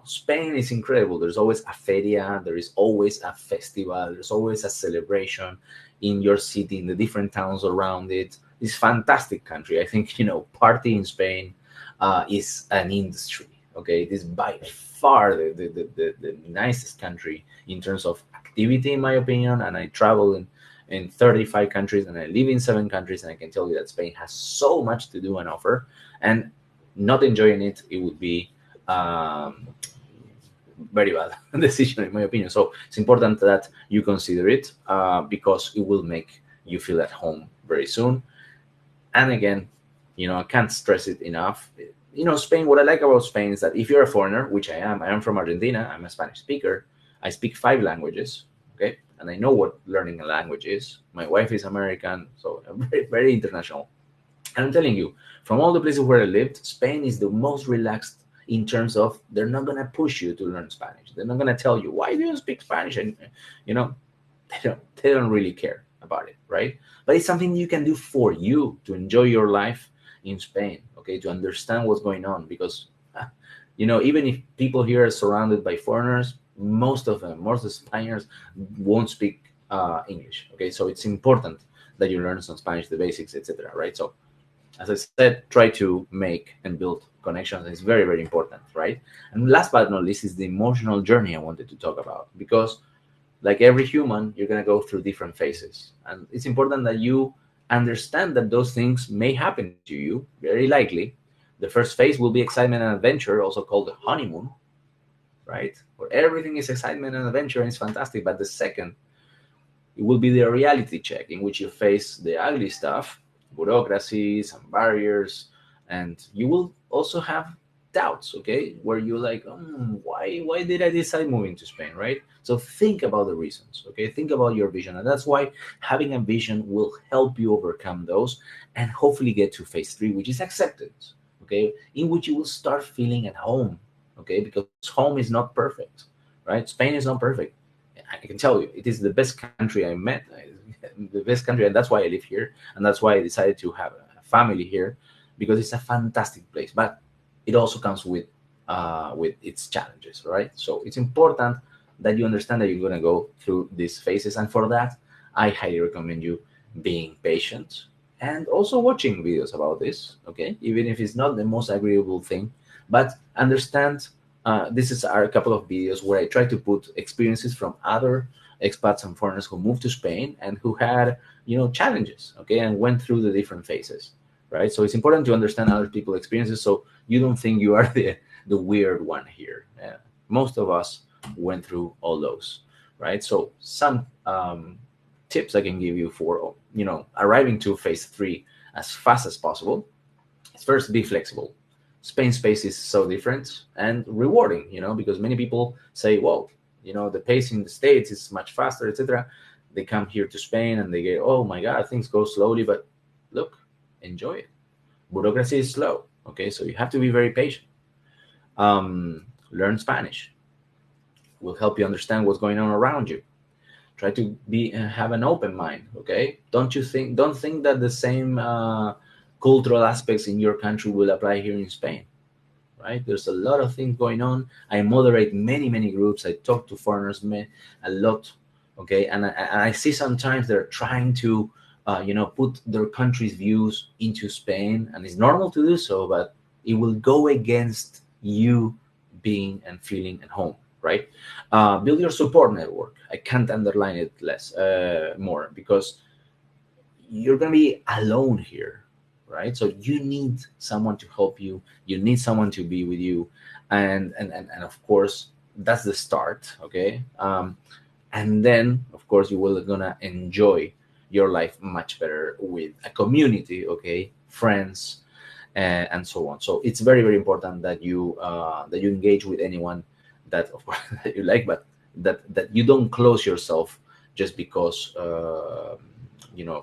Spain is incredible. There's always a feria. There is always a festival. There's always a celebration in your city, in the different towns around it. It's fantastic country. I think party in Spain is an industry. Okay, it is by far the nicest country in terms of activity, in my opinion. And I travel in 35 countries, and I live in 7 countries, and I can tell you that Spain has so much to do and offer. And not enjoying it, it would be very bad decision, in my opinion. So it's important that you consider it, because it will make you feel at home very soon. And again, I can't stress it enough. Spain, what I like about Spain is that if you're a foreigner, which I am from Argentina, I'm a Spanish speaker, I speak 5 languages, okay? And I know what learning a language is. My wife is American, so I'm very, very international. And I'm telling you, from all the places where I lived, Spain is the most relaxed in terms of they're not going to push you to learn Spanish. They're not going to tell you, why do you speak Spanish? And, you know, they don't really care about it, right? But it's something you can do for you to enjoy your life in Spain, okay, to understand what's going on. Because, even if people here are surrounded by foreigners, most of them, most of the Spaniards won't speak English, okay? So it's important that you learn some Spanish, the basics, etc., right? So as I said, try to make and build connections. It's very, very important, right? And last but not least is the emotional journey I wanted to talk about, because like every human, you're going to go through different phases. And it's important that you understand that those things may happen to you, very likely. The first phase will be excitement and adventure, also called the honeymoon, right? Where everything is excitement and adventure and it's fantastic. But the second, it will be the reality check in which you face the ugly stuff, bureaucracies and barriers, and you will also have doubts, okay, where you're like, why did I decide moving to Spain, right? So think about the reasons, okay? Think about your vision, and that's why having a vision will help you overcome those and hopefully get to phase 3, which is acceptance, okay, in which you will start feeling at home, okay, because home is not perfect, right? Spain is not perfect. I can tell you, it is the best country I met, the best country, and that's why I live here, and that's why I decided to have a family here, because it's a fantastic place. But it also comes with its challenges, right? So it's important that you understand that you're going to go through these phases, and for that, I highly recommend you being patient and also watching videos about this, okay? Even if it's not the most agreeable thing, but understand this is a couple of videos where I try to put experiences from other expats and foreigners who moved to Spain and who had, challenges, okay, and went through the different phases, right? So it's important to understand other people's experiences so you don't think you are the weird one here. Most of us went through all those, right? So some tips I can give you for, arriving to phase 3 as fast as possible is first, be flexible. Spain space is so different and rewarding, because many people say, well, the pace in the States is much faster, etc. They come here to Spain and they get, oh my God, things go slowly, but look, enjoy it. Bureaucracy is slow, okay? So you have to be very patient. Learn Spanish. Will help you understand what's going on around you. Try to have an open mind, okay? Don't think that the same cultural aspects in your country will apply here in Spain, right? There's a lot of things going on. I moderate many groups. I talk to foreigners a lot, okay? And I see sometimes they're trying to, put their country's views into Spain, and it's normal to do so, but It will go against you being and feeling at home, right? Build your support network. I can't underline it less more, because you're going to be alone here, right? So you need someone to help you. You need someone to be with you, and of course that's the start, okay? And then of course you will gonna enjoy your life much better with a community, okay, friends, and so on. So it's very very important that you engage with anyone that of course that you like, but that you don't close yourself just because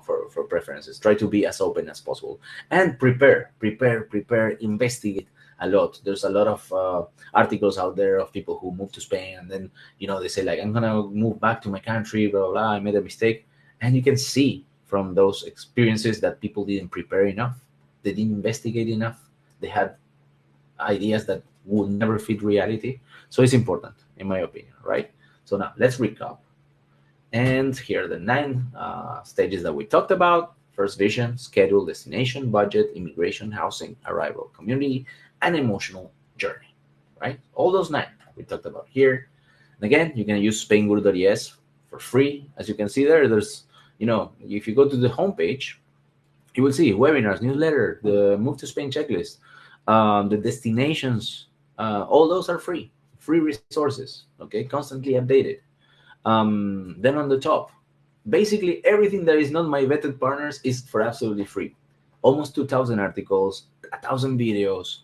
for preferences. Try to be as open as possible, and prepare, investigate a lot. There's a lot of articles out there of people who move to Spain, and then they say like, I'm gonna move back to my country, blah blah, blah, I made a mistake. And you can see from those experiences that people didn't prepare enough, they didn't investigate enough, they had ideas that would never fit reality. So it's important, in my opinion, right? So now let's recap. And here are the 9 stages that we talked about. First, vision, schedule, destination, budget, immigration, housing, arrival, community, and emotional journey, right? All those 9 we talked about here. And again, you can use Spainguru.es for free. As you can see there, there's, if you go to the homepage, you will see webinars, newsletter, the Move to Spain checklist, the destinations, all those are free resources, okay, constantly updated. Then on the top, basically everything that is not my vetted partners is for absolutely free. Almost 2,000 articles, 1,000 videos,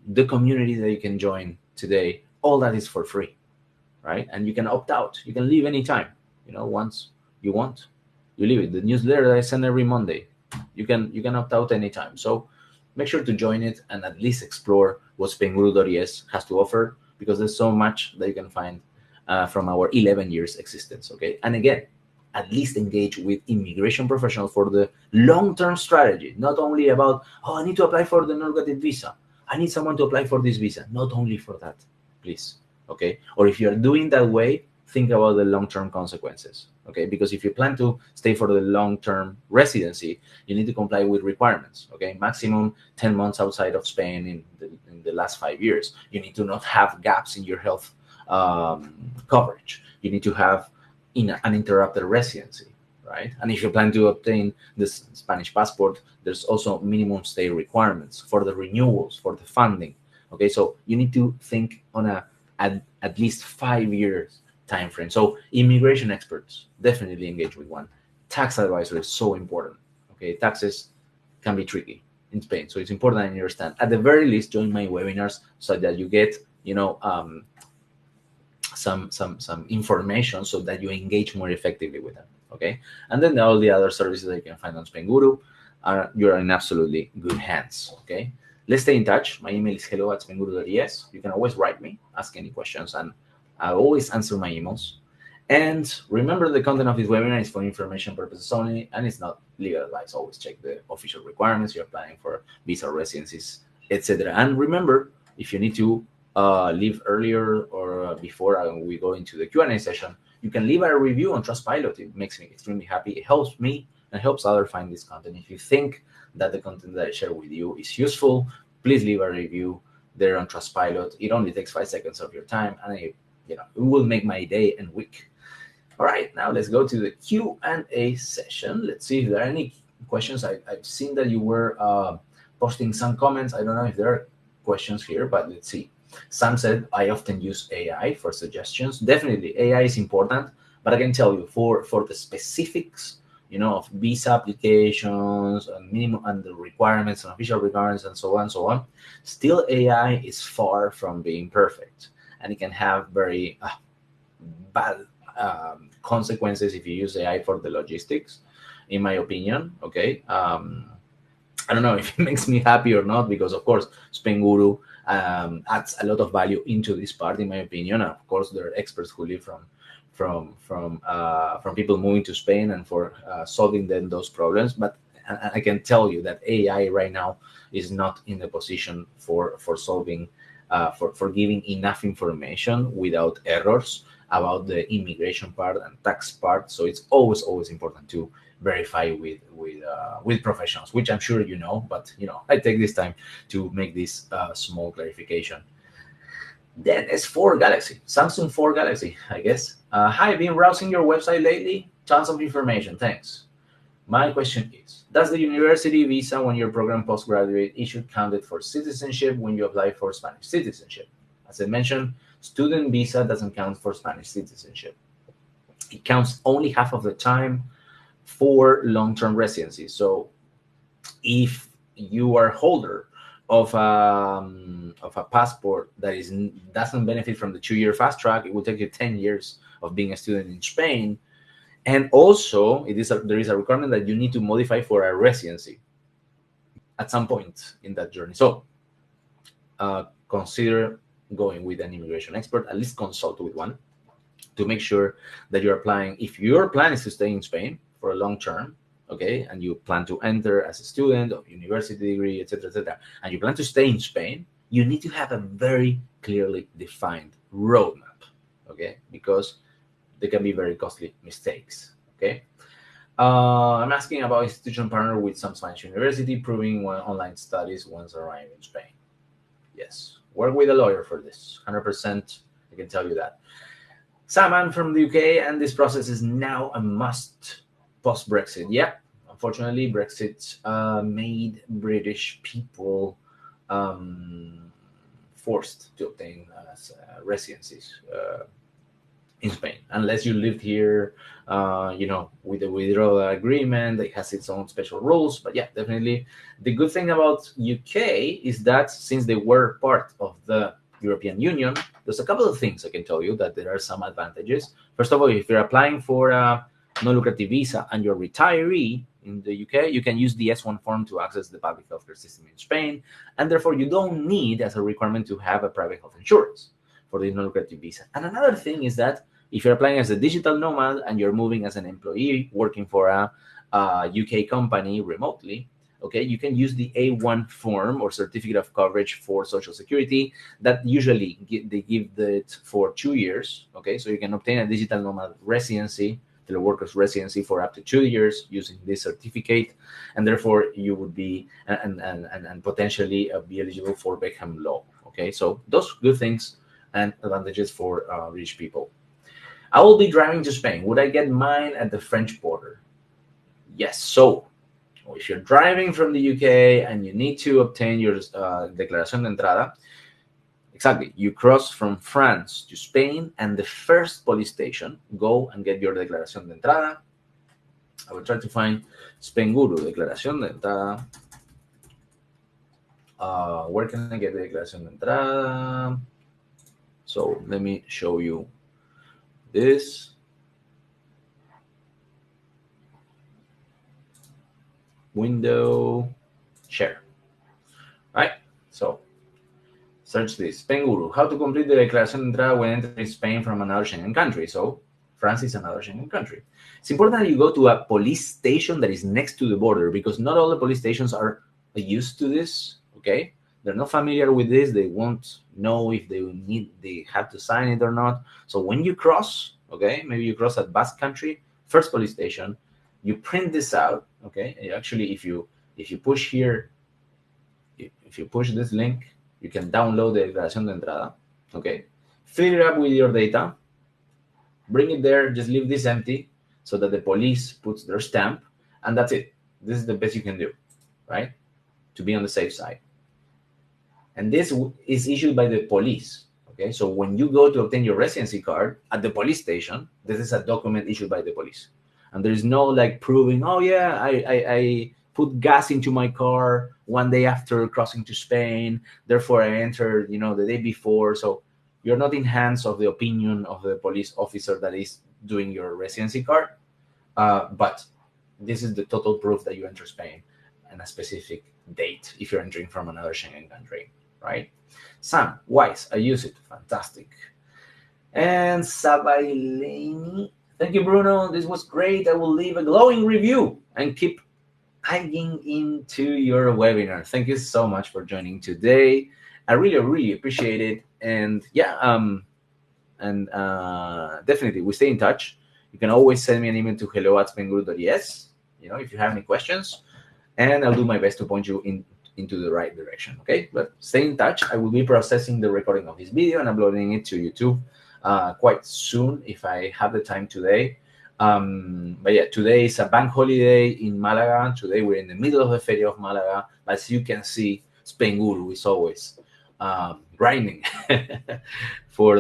the community that you can join today, all that is for free, right? And you can opt out. You can leave anytime, once you want, you leave it. The newsletter that I send every Monday, you can opt out anytime. So make sure to join it and at least explore what Spainguru.es has to offer, because there's so much that you can find from our 11 years existence, okay? And again, at least engage with immigration professionals for the long-term strategy, not only about, I need to apply for the non-graduate visa, I need someone to apply for this visa, not only for that, please, okay? Or if you're doing that way, think about the long-term consequences, okay? Because if you plan to stay for the long-term residency, you need to comply with requirements, okay? Maximum 10 months outside of Spain in the last 5 years. You need to not have gaps in your health coverage. You need to have uninterrupted residency, right? And if you plan to obtain this Spanish passport, there's also minimum stay requirements for the renewals, for the funding, okay? So you need to think on at least 5 years time frame. So immigration experts, definitely engage with one. Tax advisor is so important, okay? Taxes can be tricky in Spain, so it's important that you understand. At the very least, join my webinars so that you get some information so that you engage more effectively with them, okay? And then all the other services that you can find on Spainguru, you're in absolutely good hands, okay? Let's stay in touch. My email is hello@spainguru.es. You can always write me, ask any questions, and I always answer my emails. And remember, the content of this webinar is for information purposes only, and it's not legal advice. Always check the official requirements. You're applying for visa, residencies, etc. And remember, if you need to leave earlier or before we go into the Q&A session, you can leave a review on Trustpilot. It makes me extremely happy. It helps me and helps others find this content. If you think that the content that I share with you is useful, please leave a review there on Trustpilot. It only takes 5 seconds of your time, and it will make my day and week. All right, now let's go to the Q&A session. Let's see if there are any questions. I've seen that you were posting some comments. I don't know if there are questions here, but let's see. Sam said, I often use AI for suggestions. Definitely, AI is important, but I can tell you for the specifics, of visa applications and minimum and the requirements and official requirements and so on, still AI is far from being perfect, and it can have very bad consequences if you use AI for the logistics, in my opinion, okay? I don't know if it makes me happy or not, because of course Spainguru adds a lot of value into this part, in my opinion. And of course, there are experts who live from people moving to Spain and for solving those problems. But I can tell you that AI right now is not in the position for solving, for giving enough information without errors. about the immigration part and tax part. So it's always important to verify with professionals, which I'm sure you know. But I take this time to make this small clarification. Then S4 Galaxy, Samsung 4 Galaxy, I guess. Hi, been browsing your website lately. Tons of information. Thanks. My question is, does the university visa when your program postgraduate issue counted for citizenship when you apply for Spanish citizenship? As I mentioned, student visa doesn't count for Spanish citizenship. It counts only half of the time for long-term residency. So if you are holder of a passport that doesn't benefit from the 2-year fast track, it will take you 10 years of being a student in Spain. And also, there is a requirement that you need to modify for a residency at some point in that journey. So consider going with an immigration expert, at least consult with one, to make sure that you're applying. If your plan is to stay in Spain for a long term, okay, and you plan to enter as a student of university degree, etc., and you plan to stay in Spain, you need to have a very clearly defined roadmap, okay, because there can be very costly mistakes, okay. I'm asking about institution partner with some Spanish university, proving online studies once arrived in Spain. Yes, work with a lawyer for this, 100%, I can tell you that. Saman from the UK, and this process is now a must post-Brexit. Yeah, unfortunately, Brexit made British people forced to obtain residencies in Spain, unless you lived here, with the withdrawal agreement. It has its own special rules. But yeah, definitely, the good thing about UK is that since they were part of the European Union, there's a couple of things I can tell you that there are some advantages. First of all, if you're applying for a non-lucrative visa and you're a retiree in the UK, you can use the S1 form to access the public healthcare system in Spain, and therefore you don't need as a requirement to have a private health insurance for the non-lucrative visa. And another thing is that if you're applying as a digital nomad and you're moving as an employee working for a UK company remotely, okay, you can use the A1 form or certificate of coverage for Social Security that usually they give it for 2 years, okay? So you can obtain a digital nomad residency, teleworkers residency for up to 2 years using this certificate, and therefore you would be and potentially be eligible for Beckham law, okay? So those good things and advantages for British people. I will be driving to Spain. Would I get mine at the French border? Yes. So if you're driving from the UK and you need to obtain your declaración de entrada, exactly, you cross from France to Spain, and the first police station, go and get your declaración de entrada. I will try to find Spainguru, declaración de entrada. Where can I get the declaración de entrada? So let me show you this. Window, share. Right? So search this. Spainguru, how to complete the declaration de entrada when entering Spain from another Schengen country. So France is another Schengen country. It's important that you go to a police station that is next to the border, because not all the police stations are used to this, okay? They're not familiar with this. They won't know if they have to sign it or not. So when you cross, okay, maybe you cross at Basque country, first police station, you print this out, okay? Actually, if you push here, if you push this link, you can download the declaración de entrada, okay? Fill it up with your data, bring it there, just leave this empty so that the police puts their stamp, and that's it. This is the best you can do, right? To be on the safe side. And this is issued by the police, okay? So when you go to obtain your residency card at the police station, this is a document issued by the police. And there's no like proving, oh yeah, I put gas into my car one day after crossing to Spain, therefore I entered, the day before. So you're not in hands of the opinion of the police officer that is doing your residency card, but this is the total proof that you enter Spain and a specific date if you're entering from another Schengen country, right? Sam, Wise, I use it. Fantastic. And Sabaileni, thank you, Bruno. This was great. I will leave a glowing review and keep tagging into your webinar. Thank you so much for joining today. I really, really appreciate it. And yeah, and definitely we stay in touch. You can always send me an email to hello@spainguru.es, if you have any questions, and I'll do my best to point you into the right direction. Okay, but stay in touch. I will be processing the recording of this video and uploading it to YouTube quite soon if I have the time today. But yeah, today is a bank holiday in Malaga. Today we're in the middle of the Feria of Malaga. As you can see, Spainguru is always grinding for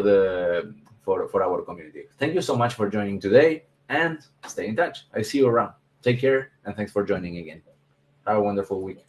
our community. Thank you so much for joining today, and stay in touch. I see you around. Take care, and thanks for joining again. Have a wonderful week.